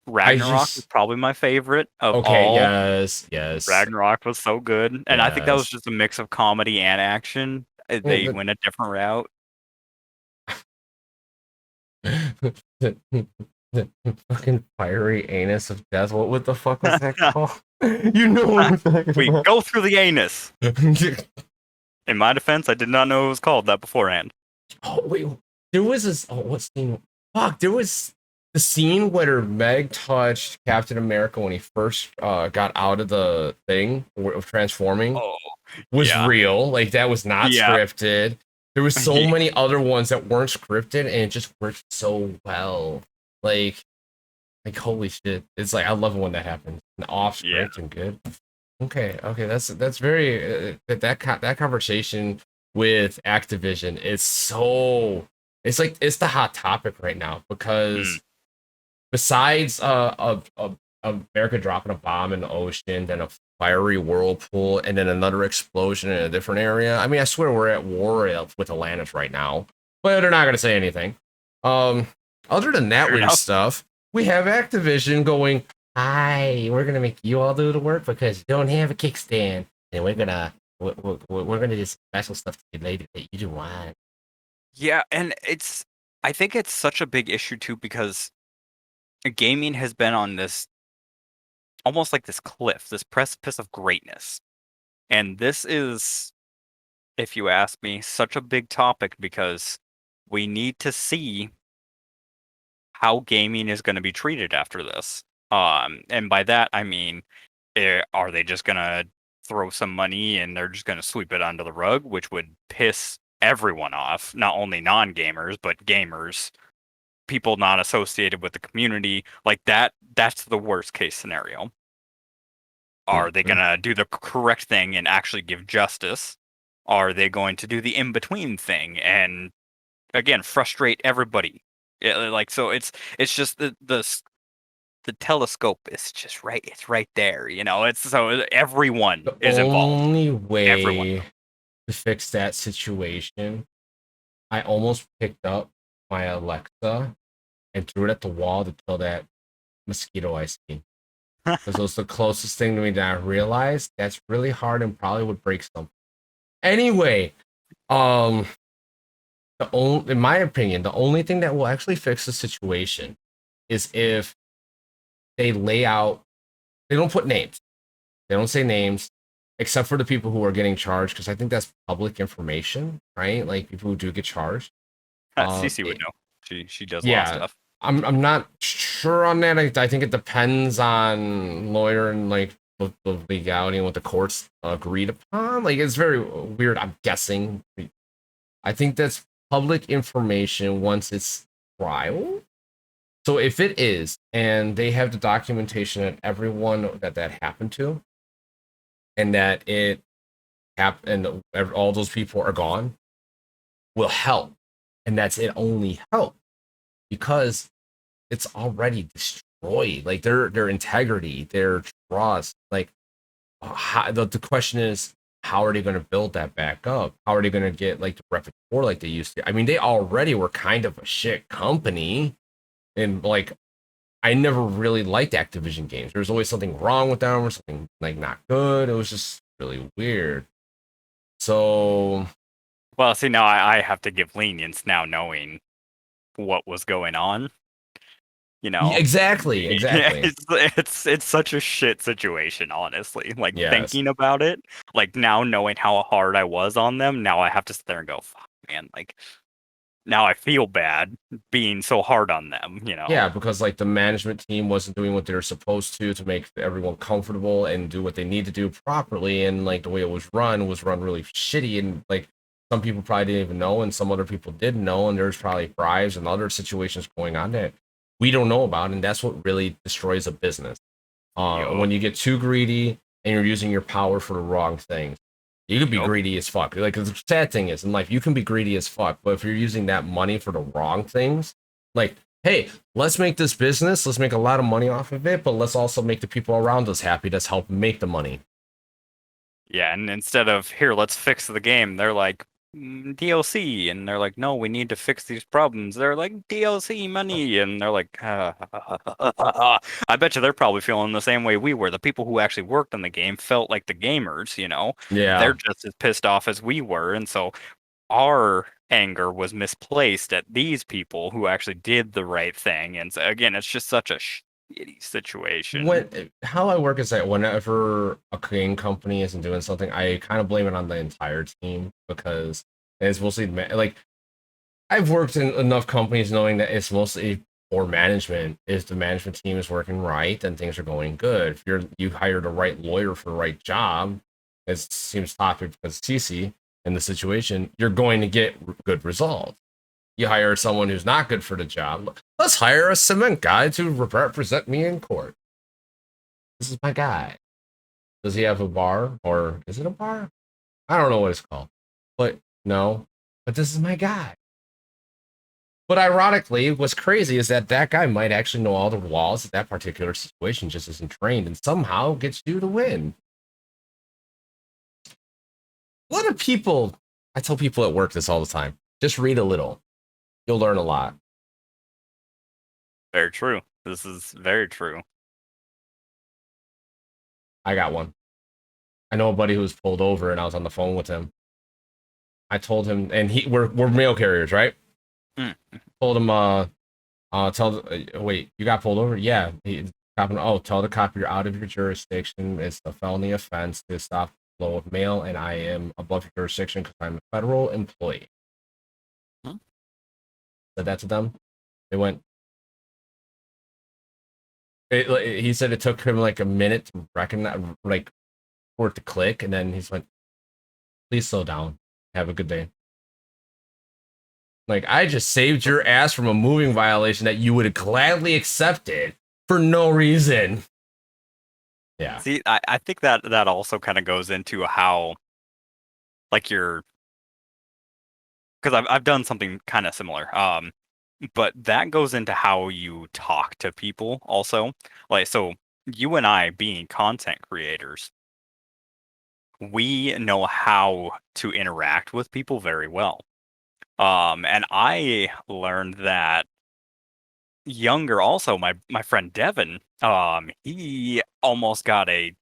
I Ragnarok is just probably my favorite of okay, all. yes, Ragnarok was so good. And I think that was yes. just a mix of comedy and action. Yeah, They went a different route. the fucking fiery anus of death. What the fuck was that called? You know what I'm talking We about. go through the anus. In my defense, I did not know it was called that beforehand. Oh wait, there was this. Oh, what scene? Fuck, there was the scene where Meg touched Captain America when he first got out of the thing of transforming Oh, was yeah. real. Like that was not Yeah. scripted. There was so Yeah. many other ones that weren't scripted, and it just worked so well. Like, like holy shit! It's like I love it when that happens. And off Yeah. script and good. Okay, that's very that conversation with Activision is so it's the hot topic right now Mm. because besides of America dropping a bomb in the ocean, then a fiery whirlpool, and then another explosion in a different area. I mean, I swear we're at war with Atlantis right now, but they're not gonna say anything. Um, Other than that Fair weird enough. stuff, we have Activision going. Hi, we're gonna make you all do the work because you don't have a kickstand, and we're gonna do special stuff to you later that you don't want. Yeah, and I think it's such a big issue too because gaming has been on this almost like this cliff, this precipice of greatness. And this is, if you ask me, such a big topic because we need to see how gaming is going to be treated after this. And by that I mean, are they just gonna throw some money and they're just going to sweep it under the rug, which would piss everyone off, not only non-gamers, but gamers, people not associated with the community. Like that's the worst case scenario. Are they Mhm. going to do the correct thing and actually give justice? Are they going to do the in-between thing and again frustrate everybody? Like so it's just the telescope is just right, it's right there, it's so everyone The is involved, only everyone. way to fix that situation, I almost picked up my Alexa and threw it at the wall to kill that mosquito I see. Because it was the closest thing to me that I realized that's really hard and probably would break something. Anyway, um, in my opinion, the only thing that will actually fix the situation is if they lay out, they don't put names, they don't say names, except for the people who are getting charged, because I think that's public information, right? Like people who do get charged. Cece would It, know. She does a lot of yeah, stuff. I'm not sure on that. I think it depends on lawyer and like the legality and what the courts agreed upon. Like it's very weird. I'm guessing. I think that's public information once it's trial. So if it is, and they have the documentation that everyone that happened to, and that it happened, and all those people are gone, will help, and that's it. Only help because it's already destroyed. Like their integrity, their trust. Like the question is, how are they going to build that back up? How are they going to get like the repertoire like they used to? I mean, they already were kind of a shit company, and like I never really liked Activision games. There was always something wrong with them or something like not good. It was just really weird. So Well, see, now I have to give lenience now knowing what was going on, you know. exactly, Yeah, exactly. it's such a shit situation, honestly. Like Yes. thinking about it, like now knowing how hard I was on them, now I have to sit there and go, fuck, man, like now I feel bad being so hard on them. Yeah, because like the management team wasn't doing what they were supposed to make everyone comfortable and do what they need to do properly, and like the way it was run really shitty, and like some people probably didn't even know, and some other people did know, and there's probably bribes and other situations going on that we don't know about, and that's what really destroys a business. Yup, When you get too greedy and you're using your power for the wrong things. You could be yup. greedy as fuck. Like the sad thing is in life, you can be greedy as fuck, but if you're using that money for the wrong things, like, hey, let's make this business, let's make a lot of money off of it, but let's also make the people around us happy. That's helping make the money. Yeah, and instead of here, let's fix the game, they're like DLC, and they're like, no, we need to fix these problems. They're like DLC money, and they're like, I bet you they're probably feeling the same way we were. The people who actually worked on the game felt like the gamers. They're Yeah. just as pissed off as we were, and so our anger was misplaced at these people who actually did the right thing. And so, again, it's just such a shitty situation. When how I work is that whenever a game company isn't doing something, I kind of blame it on the entire team because it's mostly like I've worked in enough companies knowing that it's mostly poor management. If the management team is working right, then things are going good. If you hired the right lawyer for the right job, it seems topic because CC in the situation, you're going to get good results. You hire someone who's not good for the job. Let's hire a cement guy to represent me in court. This is my guy. Does he have a bar or is it a bar? I don't know what it's called, but no. But this is my guy. But ironically, what's crazy is that that guy might actually know all the laws of that particular situation, just isn't trained, and somehow gets you to win. A lot of people, I tell people at work this all the time. Just read a little, you'll learn a lot. Very true. This is very true. I got one. I know a buddy who was pulled over, and I was on the phone with him. I told him, and we're mail carriers, right? Mm. Told him, wait, you got pulled over? Yeah. Tell the cop you're out of your jurisdiction. It's a felony offense to stop the flow of mail, and I am above your jurisdiction because I'm a federal employee. Hmm. Said that to them. They went. He said it took him like a minute to recognize, like for it to click, and then he's like, "Please slow down. Have a good day." Like, I just saved your ass from a moving violation that you would have gladly accepted for no reason. Yeah. See, I think that also kind of goes into how, like, you're, because I've done something kind of similar. But that goes into how you talk to people also. Like, so you and I being content creators, we know how to interact with people very well. And I learned that younger also, my friend Devin, he almost got he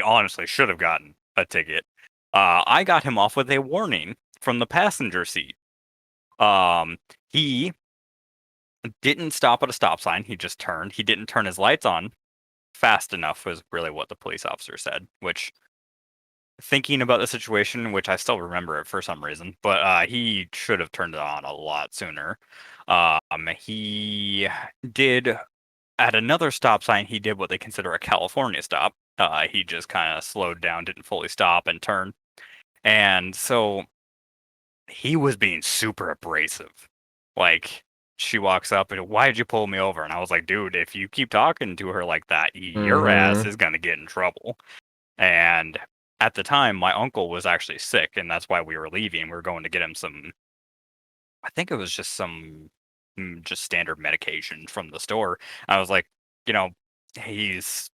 honestly should have gotten a ticket. I got him off with a warning from the passenger seat. He didn't stop at a stop sign. He just turned. He didn't turn his lights on fast enough was really what the police officer said, which, thinking about the situation, which I still remember it for some reason, but he should have turned it on a lot sooner. He did at another stop sign, he did what they consider a California stop. He just kind of slowed down, didn't fully stop and turn. And so he was being super abrasive. Like, she walks up and, "Why did you pull me over?" And I was like, "Dude, if you keep talking to her like that, your ass Mm-hmm. is gonna get in trouble." And at the time, my uncle was actually sick, and that's why we were leaving. We were going to get him some, I think it was just some, just standard medication from the store. I was like, you know, he's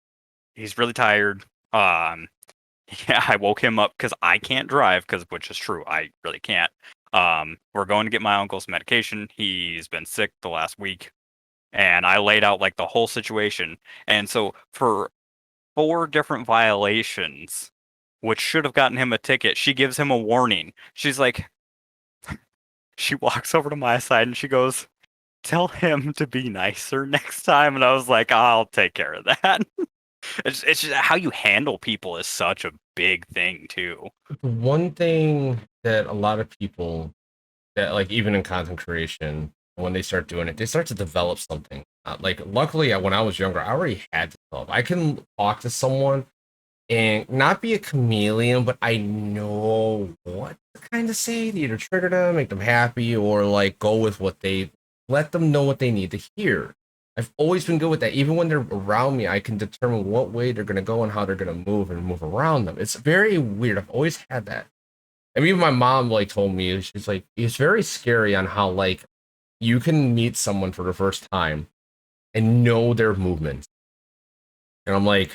he's really tired. Um, yeah, I woke him up because I can't drive, which is true, I really can't. We're going to get my uncle's medication. He's been sick the last week, and I laid out like the whole situation. And so for 4 different violations, which should have gotten him a ticket, she gives him a warning. She's like, she walks over to my side and she goes, "Tell him to be nicer next time." And I was like, "I'll take care of that." It's just how you handle people is such a big thing too. One thing that a lot of people that, like, even in content creation, when they start doing it, they start to develop something. Like, luckily, when I was younger, I already had to develop. I can talk to someone and not be a chameleon, but I know what to kind of say to either trigger them, make them happy, or like go with what they let them know what they need to hear. I've always been good with that. Even when they're around me, I can determine what way they're gonna go and how they're gonna move and move around them. It's very weird. I've always had that. I mean, even my mom like told me, she's like, it's very scary on how like you can meet someone for the first time and know their movements. And I'm like,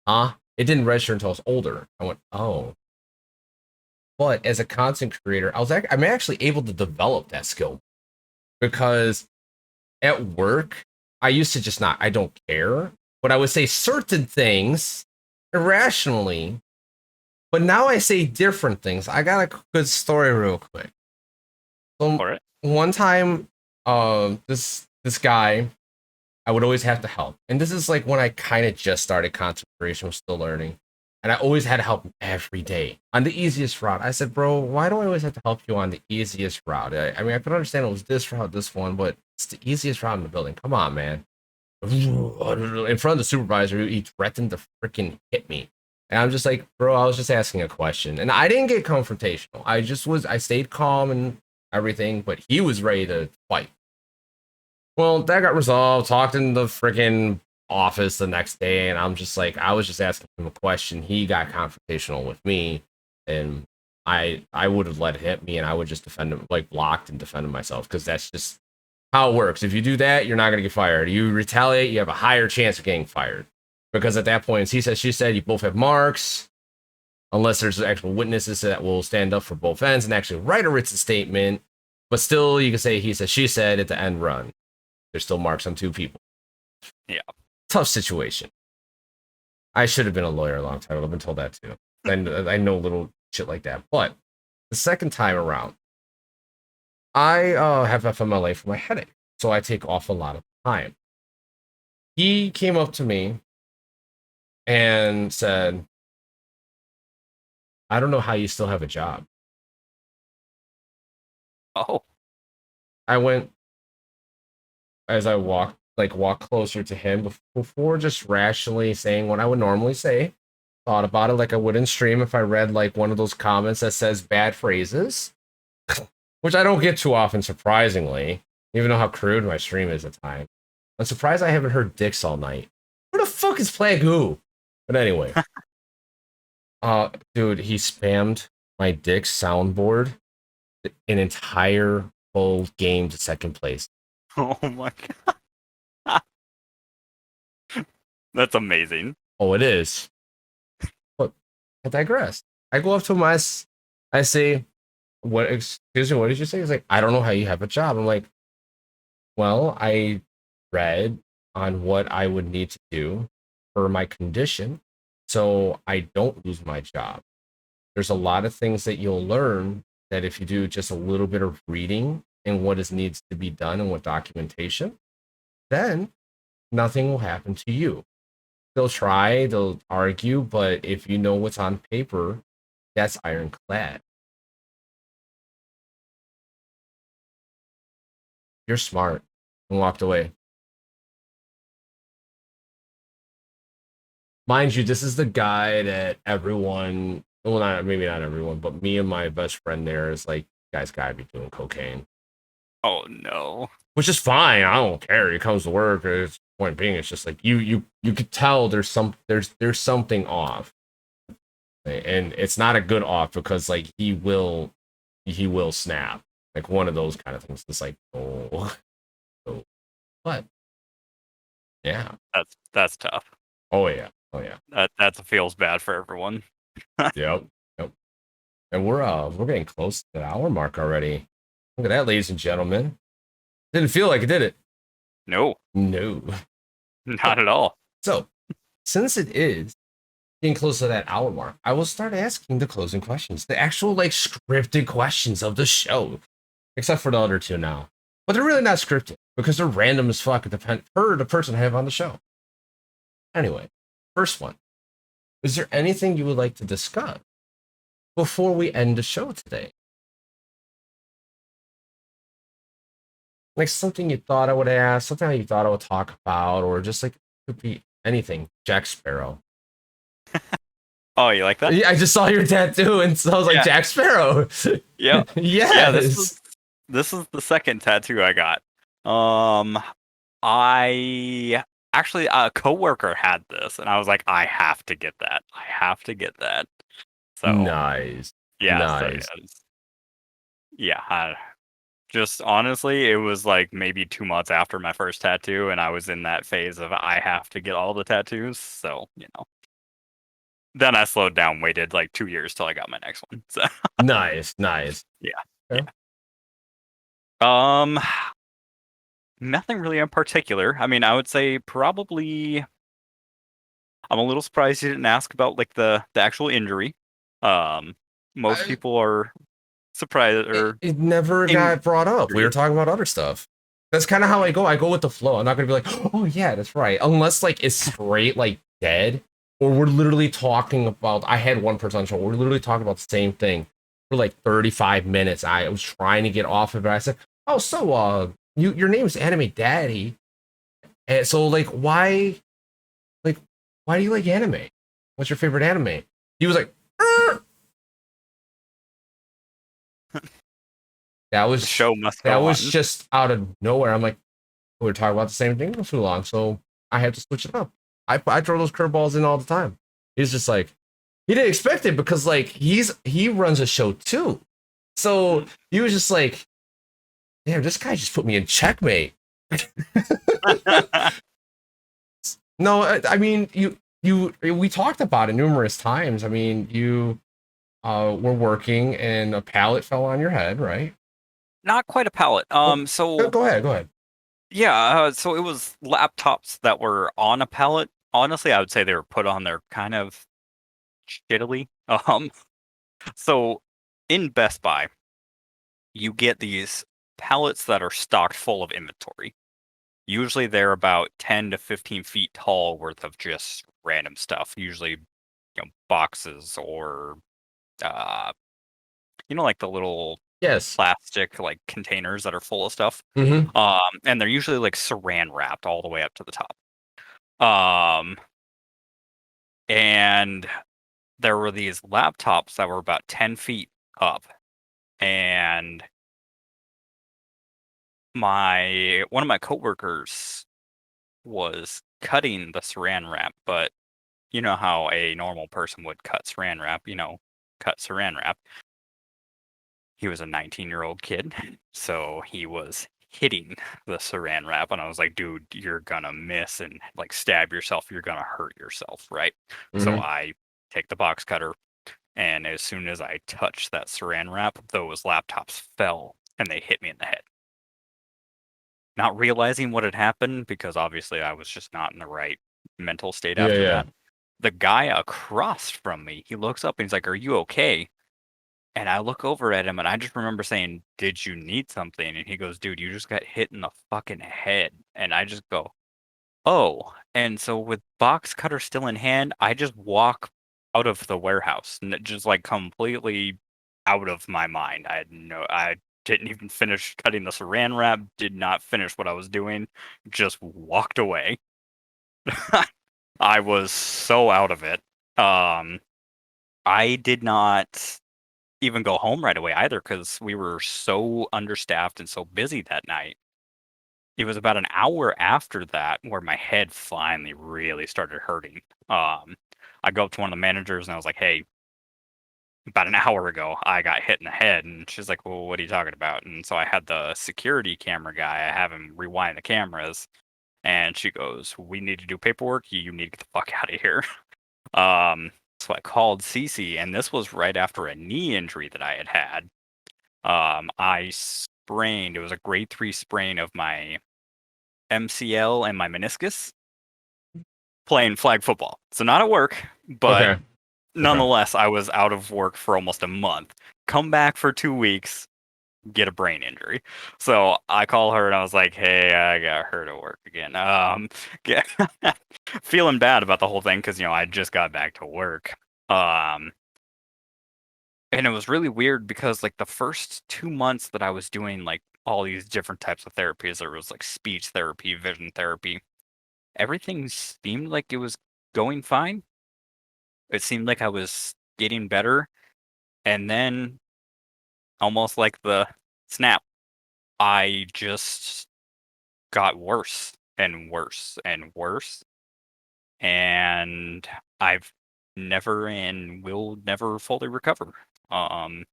huh? It didn't register until I was older. I went, oh. But as a content creator, I'm actually able to develop that skill because at work, I used to just not, I don't care, but I would say certain things irrationally. But now I say different things. I got a good story real quick. So For it. one time, this guy, I would always have to help, and this is like when I kind of just started content creation, was still learning, and I always had to help him every day on the easiest route. I said, "Bro, why do I always have to help you on the easiest route? I mean, I could understand it was this route, this one, but it's the easiest route in the building. Come on, man." In front of the supervisor, he threatened to freaking hit me. And I'm just like, bro, I was just asking a question. And I didn't get confrontational. I stayed calm and everything, but he was ready to fight. Well, that got resolved. Talked in the freaking office the next day, and I'm just like, I was just asking him a question. He got confrontational with me, and I would have let it hit me, and I would just defend him, like blocked and defended myself, because that's just how it works. If you do that, you're not gonna get fired. You retaliate, you have a higher chance of getting fired, because at that point, it's he said, she said, you both have marks. Unless there's actual witnesses that will stand up for both ends and actually write a written statement, but still, you can say he said, she said at the end run. There's still marks on 2 people. Yeah. Tough situation. I should have been a lawyer a long time ago. I've been told that too. I know little shit like that. But the second time around, I have FMLA for my headache. So I take off a lot of time. He came up to me and said, "I don't know how you still have a job." Oh. I went, as I walked closer to him before just rationally saying what I would normally say. thought about it like I would in stream if I read like one of those comments that says bad phrases, which I don't get too often, surprisingly, even though how crude my stream is at times. I'm surprised I haven't heard dicks all night. Where the fuck is playing who? But anyway, dude, he spammed my dick soundboard an entire full game to second place. Oh my god. That's amazing. Oh, it is. But I digress. I go up to him, I say, what, excuse me, what did you say? He's like, I don't know how you have a job. I'm like, well, I read on what I would need to do for my condition so I don't lose my job. There's a lot of things that you'll learn that if you do just a little bit of reading and what is needs to be done and what documentation, then nothing will happen to you. They'll try, they'll argue, but if you know what's on paper, that's ironclad. You're smart. And walked away. Mind you, this is the guy that everyone, well, not maybe not everyone, but me and my best friend there is like, guy's gotta be doing cocaine. Oh no. Which is fine. I don't care. He comes to work. It's point being, it's just like you could tell there's something off, and it's not a good off because like he will snap, like one of those kind of things. It's like oh, but yeah, That's tough. oh yeah. That feels bad for everyone. Yep. And we're getting close to the hour mark already. Look at that, ladies and gentlemen. Didn't feel like it, did it? No, Not at all. So, since it is getting close to that hour mark, I will start asking the closing questions, the actual like scripted questions of the show, except for the other two now. But they're really not scripted because they're random as fuck. It depends per the person I have on the show. Anyway, first one. Is there anything you would like to discuss before we end the show today? Like something you thought I would ask, something you thought I would talk about, or just like it could be anything. Jack Sparrow. Oh, you like that? Yeah, I just saw your tattoo, and so I was like, Jack Sparrow. Yeah. Yes. Yeah. This is the second tattoo I got. I actually a coworker had this, and I was like, I have to get that. I have to get that. So nice. yeah. Nice. So, yeah. Just honestly, it was like maybe 2 months after my first tattoo, and I was in that phase of I have to get all the tattoos. So, then I slowed down, waited like 2 years till I got my next one. So nice. Yeah. Okay. Nothing really in particular. I mean, I would say probably I'm a little surprised you didn't ask about like the actual injury. Most people are surprised or it never got brought up. We were talking about other stuff. That's kind of how I go. I go with the flow. I'm not gonna be like, oh yeah, that's right. Unless like it's straight like dead, or we're literally talking about. I had one person on the show. We're literally talking about the same thing for like 35 minutes. I was trying to get off of it. I said, oh, so your name is Anime Daddy, and so like why do you like anime? What's your favorite anime? He was like, that was show must that go was on. just out of nowhere. I'm like, we were talking about the same thing for too long, so I had to switch it up. I throw those curveballs in all the time. He's just like, he didn't expect it because like he runs a show too, so he was just like, damn, this guy just put me in checkmate. No, I mean we talked about it numerous times. I mean you were working and a pallet fell on your head, right? Not quite a pallet. So Go ahead. yeah, so it was laptops that were on a pallet. Honestly, I would say they were put on there kind of shittily. So in Best Buy, you get these pallets that are stocked full of inventory. Usually they're about 10 to 15 feet tall worth of just random stuff. Usually, boxes or like the little Yes. plastic like containers that are full of stuff. Mm-hmm. And they're usually like saran wrapped all the way up to the top. And there were these laptops that were about 10 feet up, and one of my coworkers was cutting the saran wrap, but you know how a normal person would cut saran wrap, cut saran wrap. He was a 19-year-old kid, so he was hitting the saran wrap, and I was like, dude, you're gonna miss and like stab yourself, you're gonna hurt yourself, right? So Hmm. I take the box cutter, and as soon as I touched that saran wrap, those laptops fell and they hit me in the head. Not realizing what had happened because obviously I was just not in the right mental state Yeah, after yeah. that. The guy across from me, he looks up and he's like, "Are you okay?" And I look over at him and I just remember saying, "Did you need something?" And he goes, "Dude, you just got hit in the fucking head." And I just go, "Oh." And so with box cutter still in hand, I just walk out of the warehouse and just like completely out of my mind. I didn't even finish cutting the saran wrap, did not finish what I was doing, just walked away. I was so out of it. Um, I did not even go home right away either because we were so understaffed and so busy that night. It was about an hour after that where my head finally really started hurting. I go up to one of the managers and I was like, "Hey, about an hour ago, I got hit in the head." And she's like, "Well, what are you talking about?" And so I had the security camera guy, I have him rewind the cameras. And she goes, "We need to do paperwork. You need to get the fuck out of here." So I called Cece, and this was right after a knee injury that I had had. I sprained, it was a grade 3 sprain of my MCL and my meniscus playing flag football. So not at work, but Okay. Okay. nonetheless, I was out of work for almost a month. Come back for 2 weeks, get a brain injury. So I call her and I was like, "Hey, I got hurt at work again." Get- feeling bad about the whole thing because I just got back to work. Um, and it was really weird because like the first 2 months that I was doing like all these different types of therapies, there was like speech therapy, vision therapy. Everything seemed like it was going fine. It seemed like I was getting better, and then almost like the snap, I just got worse and worse and worse, and I've never and will never fully recover. Um,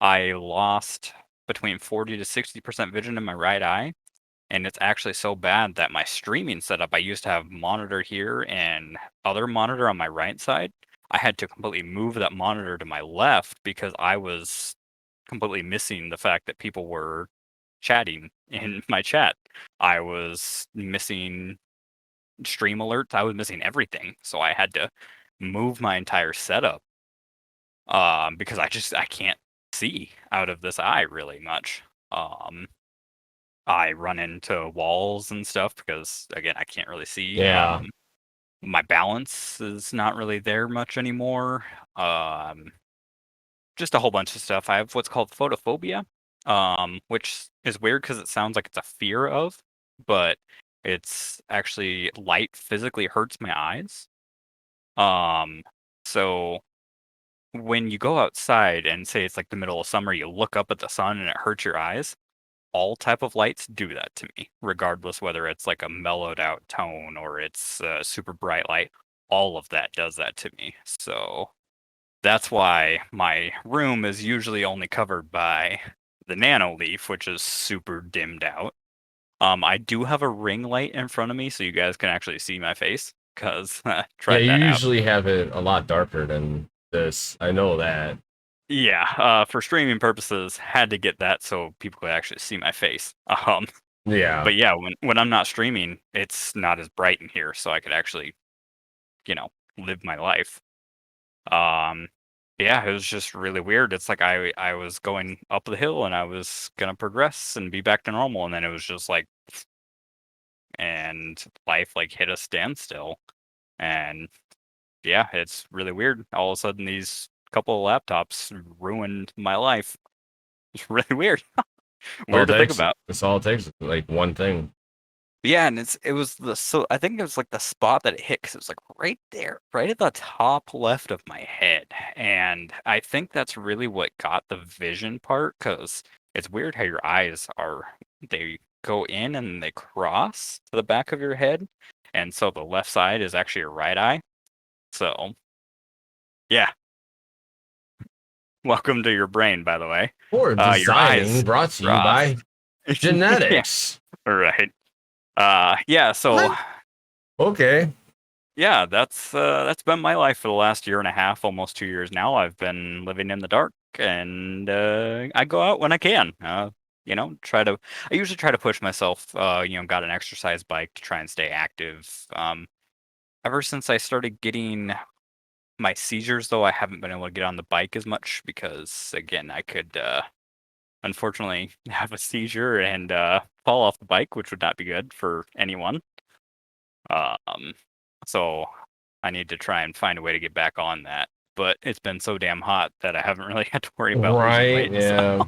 I lost between 40 to 60% vision in my right eye, and it's actually so bad that my streaming setup, I used to have monitor here and other monitor on my right side. I had to completely move that monitor to my left because I was completely missing the fact that people were chatting in my chat. I was missing stream alerts. I was missing everything. So I had to move my entire setup because I can't see out of this eye really much. Um, I run into walls and stuff because again I can't really see. Yeah. My balance is not really there much anymore. Um, just a whole bunch of stuff. I have what's called photophobia, which is weird because it sounds like it's a fear of, but it's actually light physically hurts my eyes. Um, so when you go outside and say it's like the middle of summer, you look up at the sun and it hurts your eyes. All type of lights do that to me, regardless whether it's like a mellowed out tone or it's a super bright light. All of that does that to me. So that's why my room is usually only covered by the nano leaf, which is super dimmed out. I do have a ring light in front of me so you guys can actually see my face because Yeah, tried you that out. usually have it a lot darker than this. I know that. Yeah, for streaming purposes, had to get that so people could actually see my face. Yeah. But yeah, when I'm not streaming, it's not as bright in here, so I could actually, you know, live my life. Um, yeah, it was just really weird. It's like I was going up the hill and I was gonna progress and be back to normal, and then it was just like, and life like hit a standstill. And yeah, it's really weird. All of a sudden, these couple of laptops ruined my life. It's really weird. All Weird it to think takes. about. That's all it takes. Like one thing. Yeah, and it was I think it was like the spot that it hit because it was like right there, right at the top left of my head, and I think that's really what got the vision part because it's weird how your eyes are they go in and they cross to the back of your head, and so the left side is actually your right eye. So yeah, welcome to your brain, by the way. Or Your designing eyes brought to you cross. by Yeah, genetics. right. Yeah, so What? Okay. yeah, that's been my life for the last year and a half, almost 2 years now. I've been living in the dark, and I go out when I can. Try to. I usually try to push myself. Got an exercise bike to try and stay active. Ever since I started getting my seizures, though, I haven't been able to get on the bike as much because, again, I could unfortunately have a seizure and fall off the bike, which would not be good for anyone. Um, so I need to try and find a way to get back on that. But it's been so damn hot that I haven't really had to worry about losing Right. weight. So Yeah.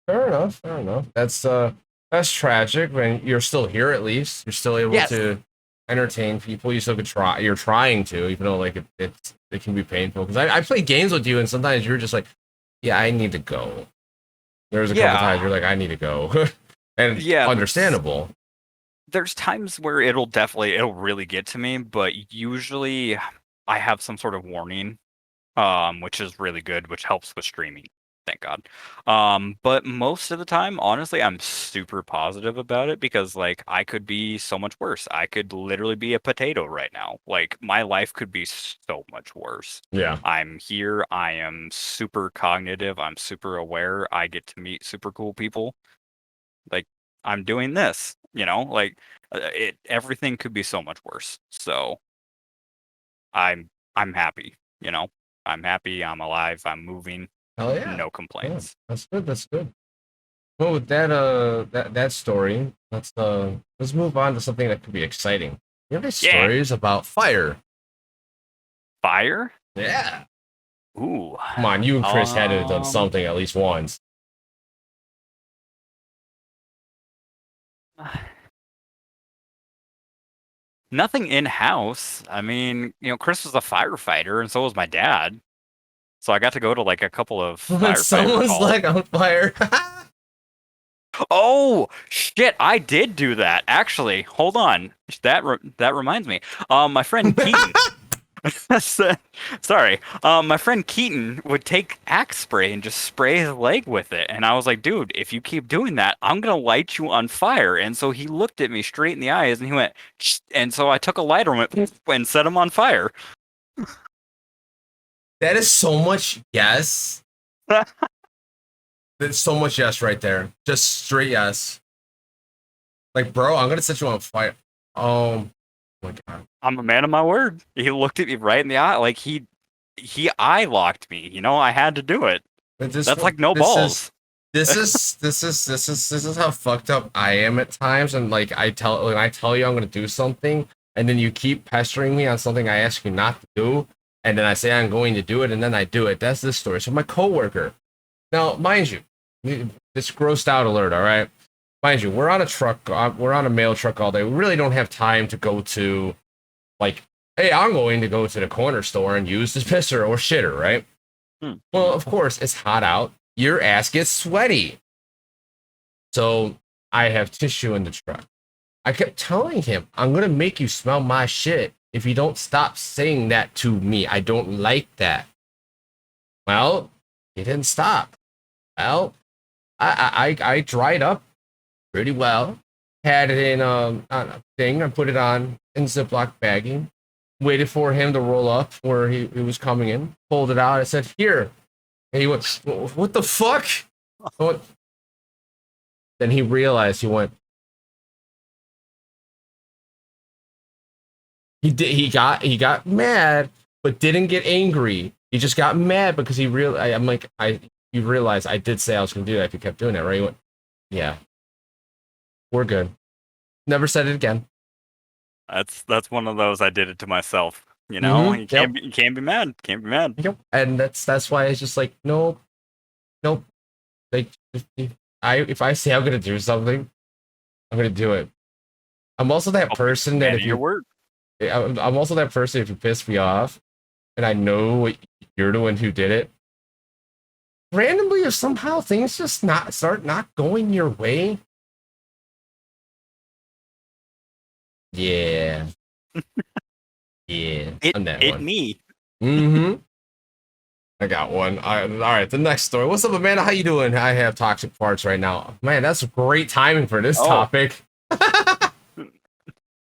Fair enough. Fair enough. That's tragic. When you're still here, at least you're still able yes, to entertain people. You still could try. You're trying to, even though like it can be painful. Because I play games with you, and sometimes you're just like, yeah, I need to go. There's a couple times yeah, you're like, I need to go, and yeah. understandable. There's times where it'll really get to me, but usually I have some sort of warning, which is really good, which helps with streaming. Thank God. But most of the time, honestly, I'm super positive about it because like I could be so much worse. I could literally be a potato right now. Like my life could be so much worse. Yeah. I'm here. I am super cognitive. I'm super aware. I get to meet super cool people. Like I'm doing this, like it everything could be so much worse. So I'm happy, you know. I'm happy, I'm alive, I'm moving, Hell yeah. no Yeah. complaints. That's good. That's good. Well, with that story, let's move on to something that could be exciting. You have any Yeah. stories about fire? Fire? Yeah. Ooh. Come on, you and Chris had to have done Um something at least once. Nothing in-house. I mean, Chris was a firefighter and so was my dad. So I got to go to like a couple of When firefighter someone's calls. leg on fire. Oh shit! I did do that actually. Hold on, that reminds me. My friend Keaton. Sorry. My friend Keaton would take axe spray and just spray his leg with it, and I was like, "Dude, if you keep doing that, I'm gonna light you on fire." And so he looked at me straight in the eyes, and he went, "Shh," and so I took a lighter and went and set him on fire. That is so much yes. That's so much yes right there. Just straight yes. Like, bro, I'm gonna set you on fire. Oh my god. I'm a man of my word. He looked at me right in the eye, like he eye locked me. I had to do it. But this That's like no this is balls. this is how fucked up I am at times. And like when I tell you I'm gonna do something, and then you keep pestering me on something I ask you not to do, and then I say I'm going to do it, and then I do it. That's this story. So my coworker. Now, mind you, this grossed out alert. All right, mind you, we're on a truck. We're on a mail truck all day. We really don't have time to go to like, hey, I'm going to go to the corner store and use this pisser or shitter, right? Hmm. Well, of course, it's hot out. Your ass gets sweaty. So I have tissue in the truck. I kept telling him, I'm going to make you smell my shit if you don't stop saying that to me. I don't like that. Well, he didn't stop. Well, I dried up pretty well. Had it in on a thing. I put it on in Ziploc bagging. Waited for him to roll up where he was coming in. Pulled it out. I said, here. And he went, what the fuck? Then he realized he got mad, but didn't get angry. He just got mad because he real. I'm like you realize I did say I was gonna do that if you kept doing that, right? He went, yeah, we're good. Never said it again. That's one of those I did it to myself. Mm-hmm. You Yep. can't be mad. Can't be mad. Yep. And that's why it's just like nope, nope. Like if I say I'm gonna do something, I'm gonna do it. I'm also that I'll be person that man if of your you, word. I'm also that person if you piss me off, and I know you're the one who did it. Randomly, if somehow things just not start not going your way, yeah, yeah, It I'm that it one. me. Mm-hmm. I got one. All right, the next story. What's up, Amanda? How you doing? I have toxic farts right now. Man, that's great timing for this Oh, topic.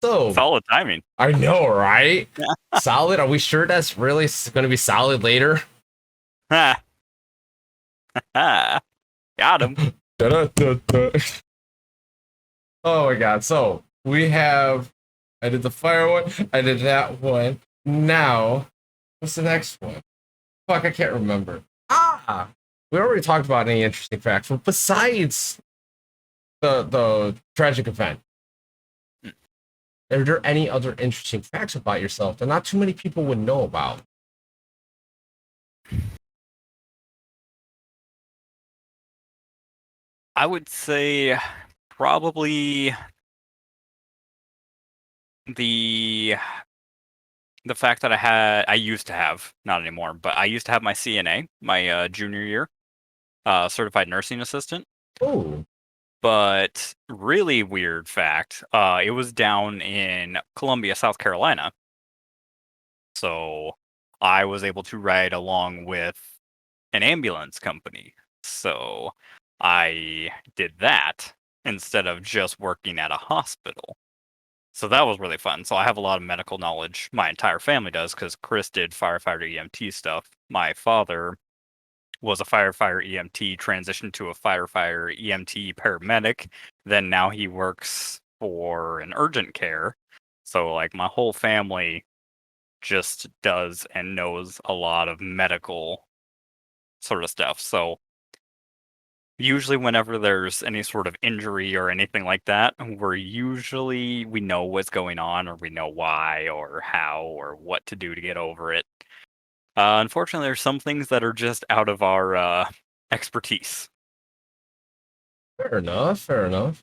So, solid timing. I know, right? Solid. Are we sure that's really going to be solid later? Ha ha. Got him. Da-da-da-da. Oh my god. So we have I did the fire one, I did that one. Now, what's the next one? Fuck, I can't remember. We already talked about any interesting facts, but besides the tragic event, are there any other interesting facts about yourself that not too many people would know about? I would say probably the the fact that I used to have, not anymore, but I used to have my CNA, my junior year, certified nursing assistant. Oh, But really weird fact, it was down in Columbia, South Carolina. So I was able to ride along with an ambulance company. So I did that instead of just working at a hospital. So that was really fun. So I have a lot of medical knowledge. My entire family does because Chris did firefighter EMT stuff. My father was a firefighter EMT, transitioned to a firefighter EMT paramedic. Then now he works for an urgent care. So like my whole family just does and knows a lot of medical sort of stuff. So usually whenever there's any sort of injury or anything like that, we know what's going on or we know why or how or what to do to get over it. Unfortunately, there's some things that are just out of our expertise. fair enough. Fair enough.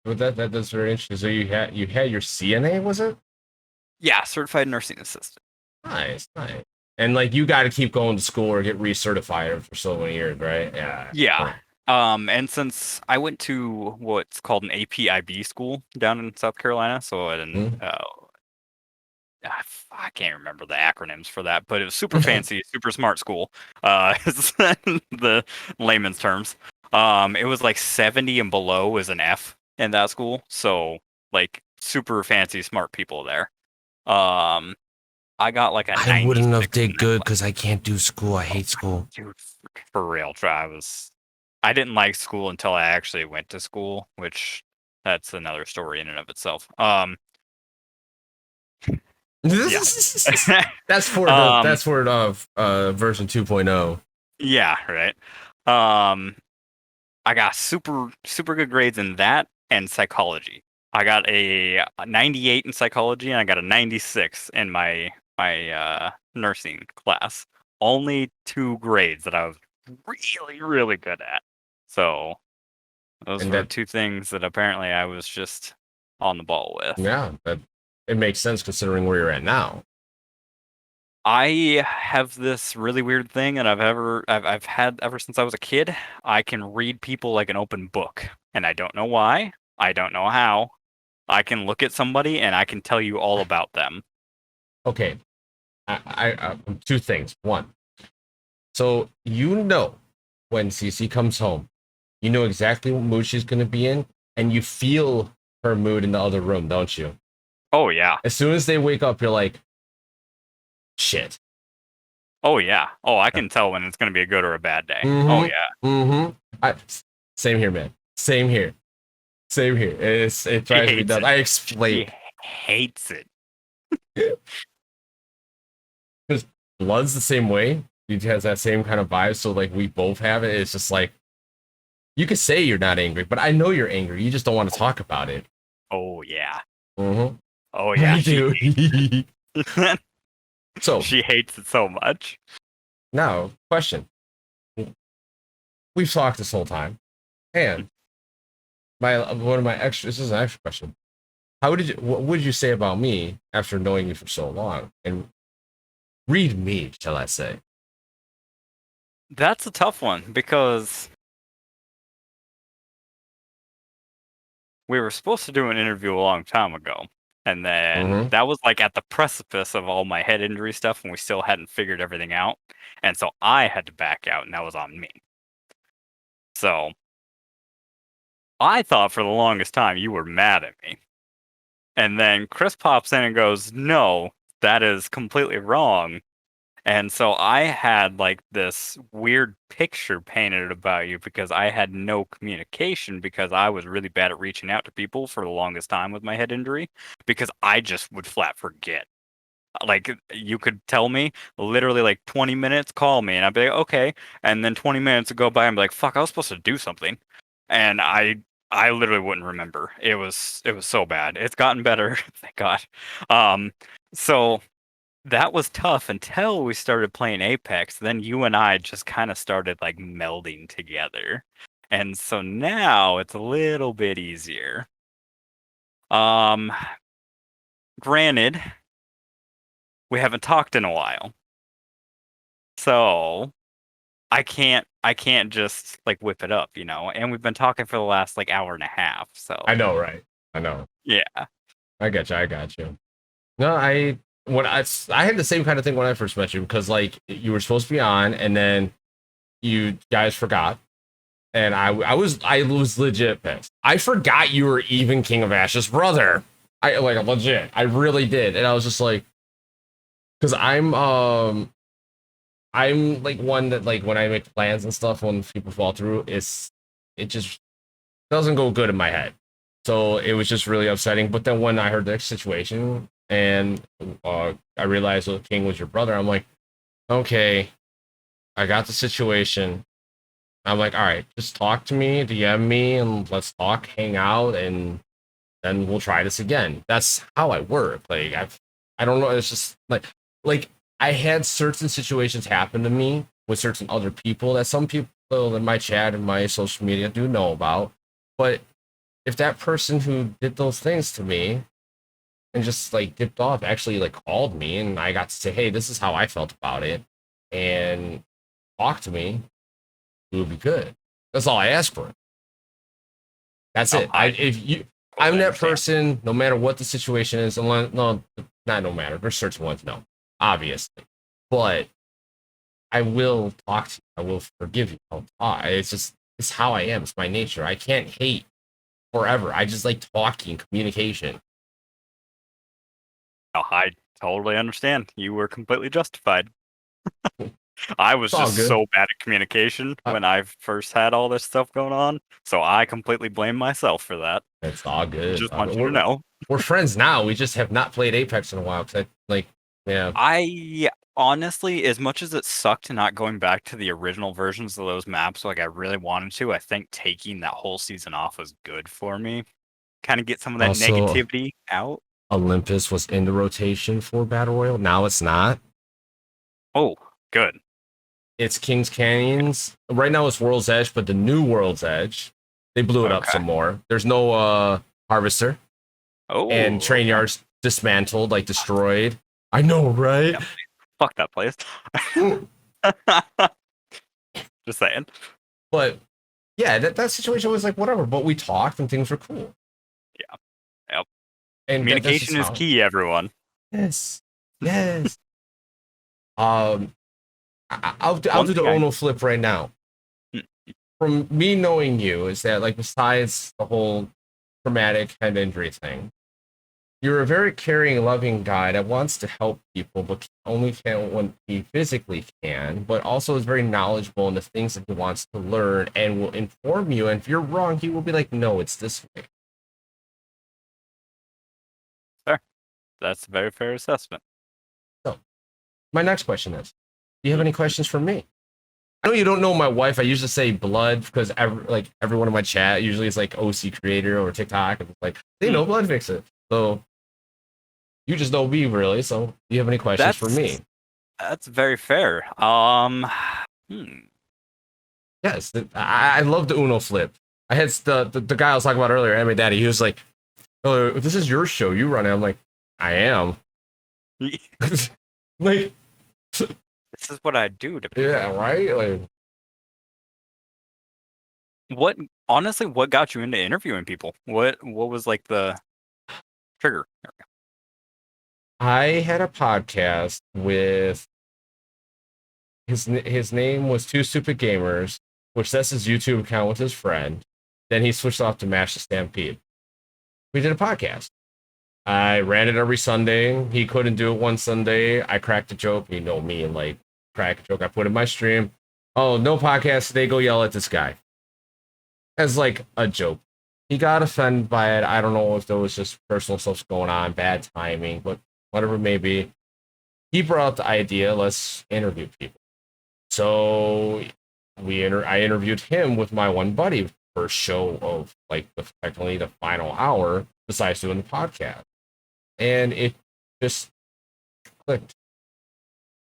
But that's very interesting. So you had your CNA, was it? Yeah, certified nursing assistant. Nice, nice. And like you got to keep going to school or get recertified for so many years, right? Yeah. Yeah. Right. And since I went to what's called an APIB school down in South Carolina, so Hmm. I can't remember the acronyms for that, but it was super fancy, super smart school. Is the layman's terms. It was like 70 and below is an F in that school, so like super fancy, smart people there. Um, I got like a I wouldn't have 96 in did that good class. because I can't do school. I Oh, hate school. dude, for real, I didn't like school until I actually went to school, which that's another story in and of itself. Yeah. Um, That's for version 2.0. yeah, right. Um, I got super good grades in that and psychology. I got a 98 in psychology and I got a 96 in my nursing class. Only two grades that I was really good at. So those And were that two things that apparently I was just on the ball with. yeah, that it makes sense considering where you're at now. I have this really weird thing that I've had ever since I was a kid. I can read people like an open book, and I don't know why. I don't know how. I can look at somebody and I can tell you all about them. Okay, two things. One, so you know when CC comes home, you know exactly what mood she's gonna be in, and you feel her mood in the other room, don't you? Oh yeah. As soon as they wake up, you're like, shit. Oh yeah. Oh, I can tell when it's going to be a good or a bad day. Oh yeah. Mm-hmm. Mm-hmm. Same here, man. Same here. Same here. It She drives me hates nuts. it. I She explain hates it. because blood's the same way. He has that same kind of vibe. So like we both have it. It's just like you could say you're not angry, but I know you're angry. You just don't want to talk about it. Oh yeah. Mm-hmm. Oh yeah. I do. So She hates it so much. now, question. We've talked this whole time, and one of my extra. This is an extra question. What would you say about me after knowing you for so long and read me, shall I say? That's a tough one because we were supposed to do an interview a long time ago. And then Mm-hmm. that was like at the precipice of all my head injury stuff and we still hadn't figured everything out. And so I had to back out and that was on me. So I thought for the longest time you were mad at me. And then Chris pops in and goes, "No, that is completely wrong." And so I had like this weird picture painted about you because I had no communication because I was really bad at reaching out to people for the longest time with my head injury because I just would flat forget. Like you could tell me literally like 20 minutes, call me, and I'd be like, okay. And then 20 minutes would go by and be like, fuck, I was supposed to do something. And I literally wouldn't remember. It was so bad. It's gotten better, thank God. Um, so that was tough until we started playing Apex. Then you and I just kind of started like melding together. And so now it's a little bit easier. Um, Granted, we haven't talked in a while. So I can't just like whip it up, you know. And we've been talking for the last like hour and a half. I So know, right? I know. yeah. I got you. I got you. No, I had the same kind of thing when I first met you because like you were supposed to be on, and then you guys forgot, and I was legit pissed. I forgot you were even King of Ash's brother. I like legit. I really did, and I was just like, because I'm like one that like when I make plans and stuff when people fall through, it just doesn't go good in my head. So it was just really upsetting. But then when I heard the situation and I realized that King was your brother, I'm like, okay, I got the situation. I'm like, all right, just talk to me, DM me, and let's talk, hang out, and then we'll try this again. That's how I work. Like I don't know. It's just like I had certain situations happen to me with certain other people that some people in my chat and my social media do know about. But if that person who did those things to me and just like dipped off actually like called me and I got to say, hey, this is how I felt about it, and talk to me, it would be good. That's all I ask for. That's Oh, it. I I'm totally that understand. person, no matter what the situation is. Unless, no, not no matter. There's certain ones, no, obviously, but I will talk to you. I will forgive you. I'll talk. It's how I am. It's my nature. I can't hate forever. I just like talking, communication. Oh, I totally understand. You were completely justified. I was It's all just good. so bad at communication Uh, when I first had all this stuff going on, so I completely blame myself for that. it's all good. Just want you to We're know. friends now. We just have not played Apex in a while. Cause yeah. I honestly, as much as it sucked not going back to the original versions of those maps like I really wanted to, I think taking that whole season off was good for me. Kind of get some of that Also, negativity out. Olympus was in the rotation for Battle Royale. Now it's not. Oh, good. It's King's Canyons. Right now it's World's Edge, but the new World's Edge, they blew it up Okay. some more. There's no Harvester, and Oh, train okay. yards dismantled, like destroyed. I know, right? Yeah, fuck that place. Just saying. But yeah, that situation was like whatever. But we talked and things were cool, Yeah. Yep. and that's just Communication is how. key, everyone. Yes, yes. I'll One do the thing I Ono flip right now. hmm, From me knowing you, is that like besides the whole traumatic head injury thing, you're a very caring, loving guy that wants to help people, but only can when he physically can, but also is very knowledgeable in the things that he wants to learn and will inform you. And if you're wrong, he will be like, no, it's this way. fair. That's a very fair assessment. So, my next question is, do you have Hmm. any questions for me? I know you don't know my wife. I usually say blood because everyone in my chat usually is like OC creator or TikTok. And it's like, they Hmm. know blood fix it. So, you just know me really. So, do you have any questions for That's me? that's very fair. Hmm. Yes, I love the Uno flip. I had the guy I was talking about earlier, Anime Daddy. He was like, "Oh, if this is your show, you run it." I'm like, "I am." Like, This is what I do to people. yeah, right. Like, What honestly, what got you into interviewing people? What was like the trigger? I had a podcast with his name was Two Stupid Gamers, which that's his YouTube account with his friend. Then he switched off to Mash the Stampede. We did a podcast. I ran it every Sunday. He couldn't do it one Sunday. I cracked a joke. You know me, and like crack a joke. I put in my stream. Oh, no podcast today. Go yell at this guy. As like a joke. He got offended by it. I don't know if there was just personal stuff going on, bad timing, but whatever it may be. He brought up the idea. Let's interview people. So I interviewed him with my one buddy, first show of like technically the final hour, besides doing the podcast, and it just clicked.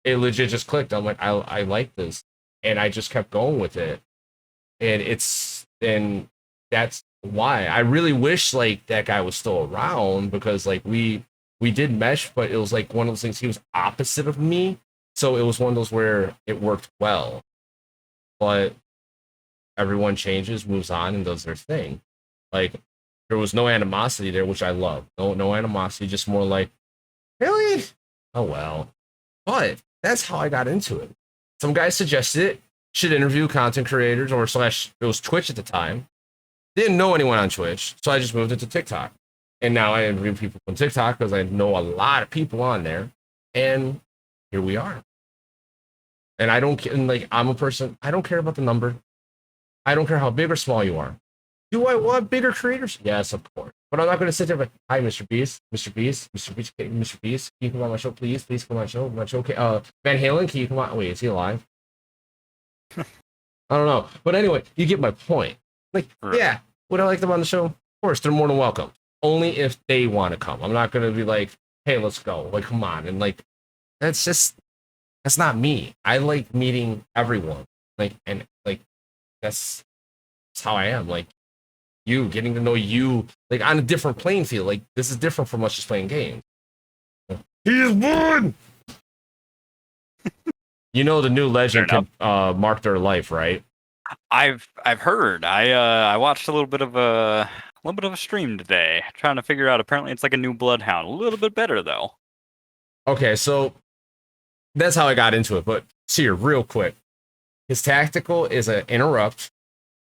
It legit just clicked. I'm like, I like this, and I just kept going with it, and that's why I really wish like that guy was still around, because like we did mesh, but it was like one of those things. He was opposite of me, so it was one of those where it worked well, but everyone changes, moves on, and does their thing. Like there was no animosity there, which I love. No animosity, just more like, really? Oh well. But that's how I got into it. Some guy suggested it. Should interview content creators, or slash it was Twitch at the time. Didn't know anyone on Twitch, so I just moved it to TikTok. And now I interview people on TikTok because I know a lot of people on there. And here we are. And I don't and like I'm a person, I don't care about the number. I don't care how big or small you are. Do I want bigger creators? Yes, of course. But I'm not going to sit there like, hi, Mr. Beast, Mr. Beast, Mr. Beast, Mr. Beast, can you come on my show, please? Please come on my show. Okay, Van Halen, can you come on? Wait, is he alive? I don't know. But anyway, you get my point. Like, Right. yeah, would I like them on the show? Of course, they're more than welcome. Only if they want to come. I'm not going to be like, hey, let's go. Like, come on. And like, that's not me. I like meeting everyone. Like, and like, that's how I am. Like, you getting to know you like on a different playing field. Like, this is different from us just playing games. He is born. You know the new legend can mark their life, right? I've heard. I watched a little bit of a stream today, trying to figure out. Apparently, it's like a new Bloodhound. A little bit better though. Okay, so that's how I got into it. But see here, real quick, his tactical is an interrupt,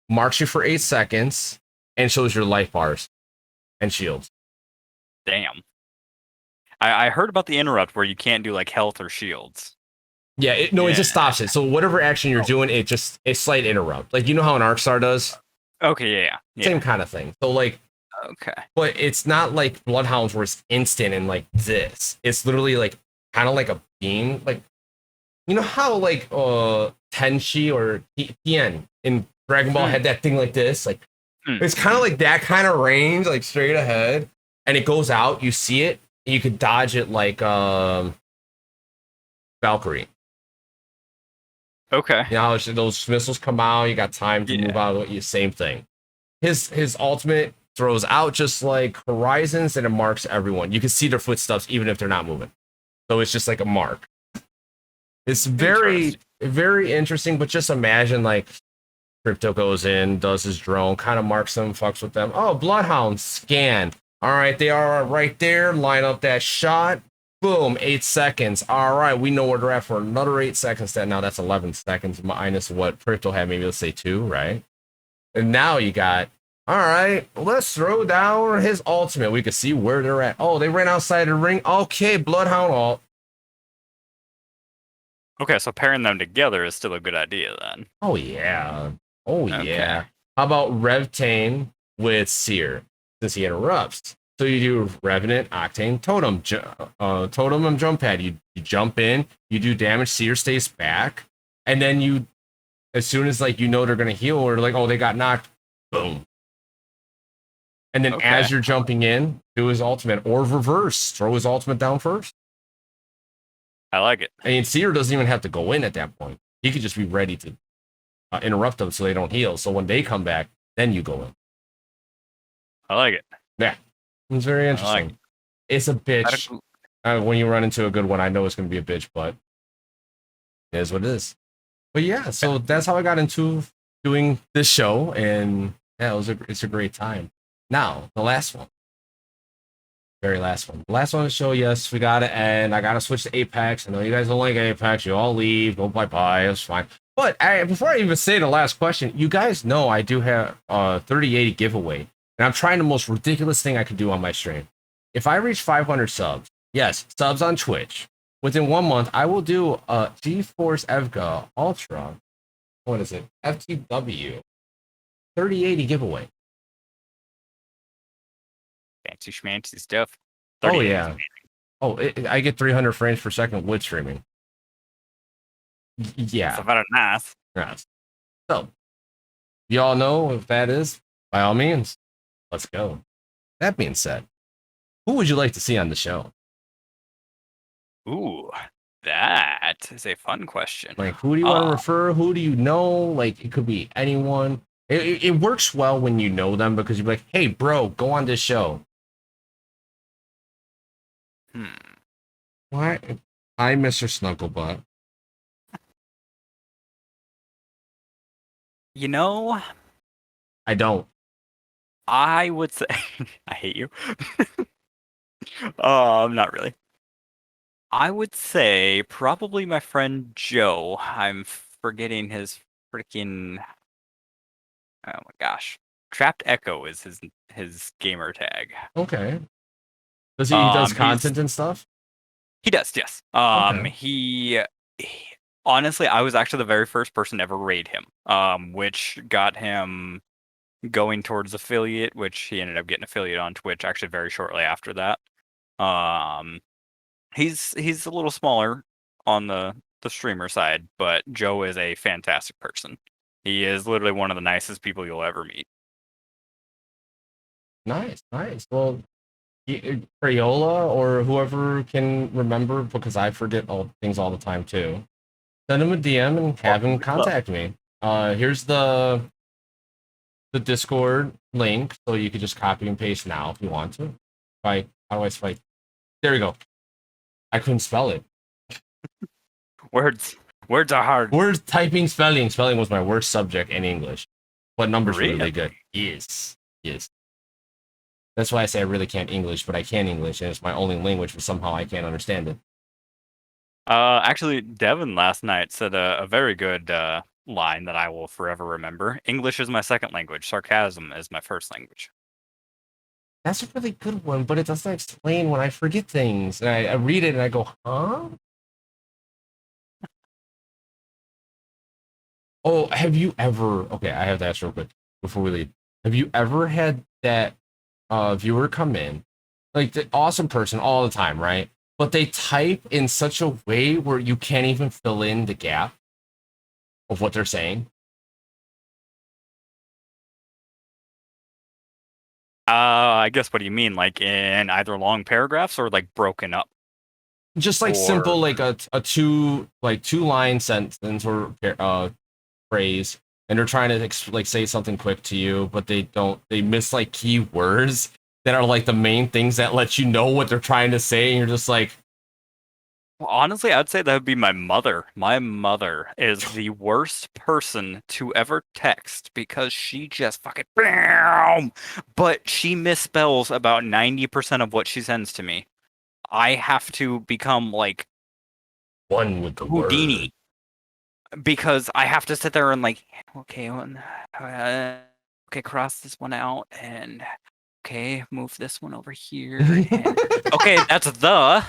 marks you for 8 seconds, and shows your life bars and shields. Damn. I heard about the interrupt where you can't do like health or shields. Yeah, it just stops it. So whatever action you're doing, it's slight interrupt. Like, you know how an Arcstar does? Okay, yeah. Same kind of thing. So like, okay, but it's not like Bloodhounds where it's instant and like this. It's literally like kind of like a beam. Like, you know how like Tenshi or Tien in Dragon Ball had that thing like this? Like, it's kind of like that kind of range, like straight ahead, and it goes out. You see it, and you could dodge it like Valkyrie. Okay. You know how those missiles come out, you got time to move out of the same thing. His ultimate throws out just like horizons, and it marks everyone. You can see their footsteps even if they're not moving. So it's just like a mark. It's very, very interesting, but just imagine like Crypto goes in, does his drone, kind of marks them, fucks with them. Oh, Bloodhound, scan. All right, they are right there. Line up that shot. Boom, 8 seconds. All right, we know where they're at for another 8 seconds. Now that's 11 seconds minus what Crypto had, maybe let's say 2, right? And now you got, all right, let's throw down his ultimate. We can see where they're at. Oh, they ran outside the ring. Okay, Bloodhound ult. Okay, so pairing them together is still a good idea then. Oh, yeah. Oh, yeah. How about Revtane with Seer, since he interrupts? So you do Revenant, Octane, Totem, Totem and Jump Pad. You jump in, you do damage, Seer stays back, and then you, as soon as like you know they're gonna heal, or like, oh, they got knocked, boom. And then as you're jumping in, do his ultimate, or reverse, throw his ultimate down first. I like it. I mean, Seer doesn't even have to go in at that point. He could just be ready to interrupt them so they don't heal. So when they come back, then you go in. I like it. Yeah, it's very I like interesting. It's a bitch. it. When you run into a good one, I know it's going to be a bitch, but it is what it is. But yeah, so that's how I got into doing this show, and yeah, it's a great time. Now the last one, very last one, the last one to show. Yes, we got it, and I got to switch to Apex. I know you guys don't like Apex. You all leave, go bye. It's fine. But before I even say the last question, you guys know I do have a 3080 giveaway, and I'm trying the most ridiculous thing I could do on my stream. If I reach 500 subs, yes, subs on Twitch, within 1 month, I will do a GeForce Evga Ultra. What is it? FTW 3080 giveaway. Fancy schmancy stuff. Oh yeah. Oh, I get 300 frames per second with streaming. Yeah. So very nice. Yes. So, you all know if that is, by all means, let's go. That being said, who would you like to see on the show? Ooh, that is a fun question. Like, who do you want to refer? Who do you know? Like, it could be anyone. It works well when you know them because you're like, hey, bro, go on this show. Why? Hi, Mr. Snugglebutt. You know, I don't. I would say I hate you. Not really. I would say probably my friend Joe. I'm forgetting his freaking. Oh my gosh, Trapped Echo is his gamer tag. Okay. Does he does content and stuff? He does, yes. Okay. He honestly, I was actually the very first person to ever raid him. Which got him going towards affiliate, which he ended up getting affiliate on Twitch actually very shortly after that. He's a little smaller on the streamer side, but Joe is a fantastic person. He is literally one of the nicest people you'll ever meet. Nice. Well, Crayola or whoever can remember, because I forget things all the time too. Send him a DM and have him contact me. Here's the Discord link, so you could just copy and paste now if you want to. How do I spike? There we go. I couldn't spell it. Words are hard. Words typing, spelling. Spelling was my worst subject in English, but numbers were really good. Yes. That's why I say I really can't English, but I can English, and it's my only language, but somehow I can't understand it. Actually, Devin last night said a very good line that I will forever remember. English is my second language. Sarcasm is my first language. That's a really good one, but it doesn't explain when I forget things. And I read it and I go, huh? Oh, have you ever... Okay, I have to ask real quick before we leave. Have you ever had that viewer come in, like the awesome person all the time, right? But they type in such a way where you can't even fill in the gap of what they're saying? I guess what do you mean? Like in either long paragraphs or like broken up? Just like simple, like a two line sentence or phrase, and they're trying to like say something quick to you, but they miss like key words that are like the main things that let you know what they're trying to say, and you're just like, well, honestly, I'd say that would be my mother. My mother is the worst person to ever text because she just fucking bam, but she misspells about 90% of what she sends to me. I have to become like one with the Houdini because I have to sit there and like, okay, cross this one out and okay, move this one over here. And, okay, that's the.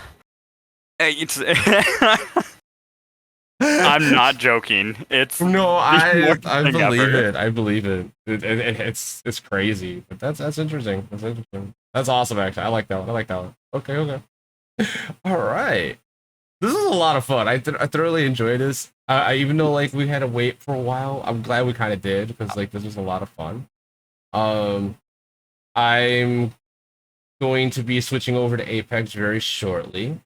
I'm not joking. It's no, I believe it. I believe it. It's crazy, but that's interesting. That's interesting. That's awesome. Actually, I like that one. Okay. All right. This is a lot of fun. I thoroughly enjoyed this. I even though like we had to wait for a while, I'm glad we kind of did because like this was a lot of fun. I'm going to be switching over to Apex very shortly.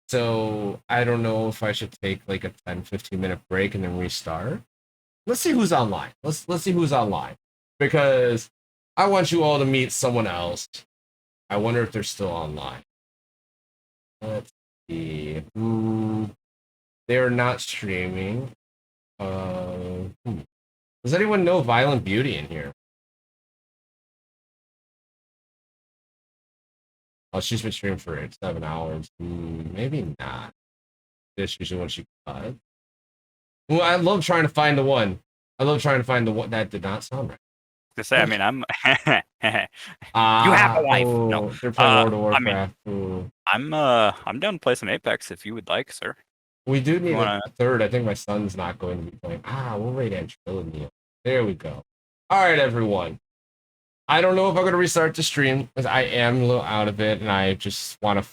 So I don't know if I should take like a 10-15 minute break and then restart. Let's see who's online. Let's see who's online. because I want you all to meet someone else. I wonder if they're still online. Let's see. They are not streaming. Does anyone know Violent Beauty in here? Oh, she's been streaming for 7 hours. Maybe not. That's usually when she cut. Well, I love trying to find the one. I love trying to find the one that did not sound right. To say, I mean, I'm. You have a wife. No, They're playing World of I Warcraft. mean, I'm down to play some Apex if you would like, sir. We do need a third. I think my son's not going to be playing. We'll wait Antrillity. There we go. All right, everyone. I don't know if I'm going to restart the stream because I am a little out of it and I just want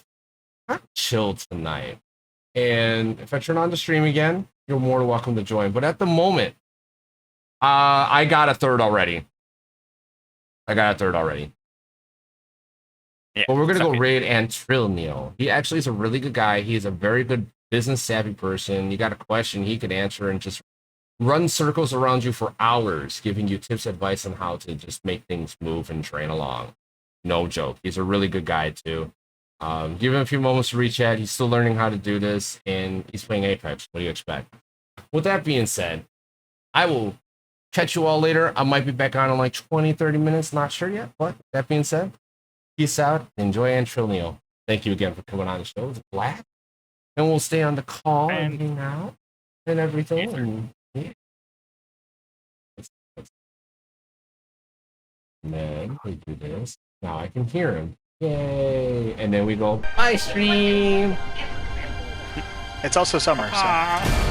to chill tonight. And if I turn on the stream again, you're more than welcome to join. But at the moment, I got a third already. Yeah, but we're going to go raid Antrilneo. He actually is a really good guy. He is a very good business savvy person. You got a question, he could answer and just run circles around you for hours, giving you tips, advice on how to just make things move and train along. No joke. He's a really good guy too. Give him a few moments to reach out. He's still learning how to do this, and he's playing Apex. What do you expect? With that being said, I will catch you all later. I might be back on in like 20, 30 minutes. Not sure yet. But that being said, peace out. Enjoy Antrilneo. Thank you again for coming on the show. It's black. And we'll stay on the call and hang out and everything. And, yeah. And then we do this. Now I can hear him. Yay! And then we go, bye stream! It's also summer, so.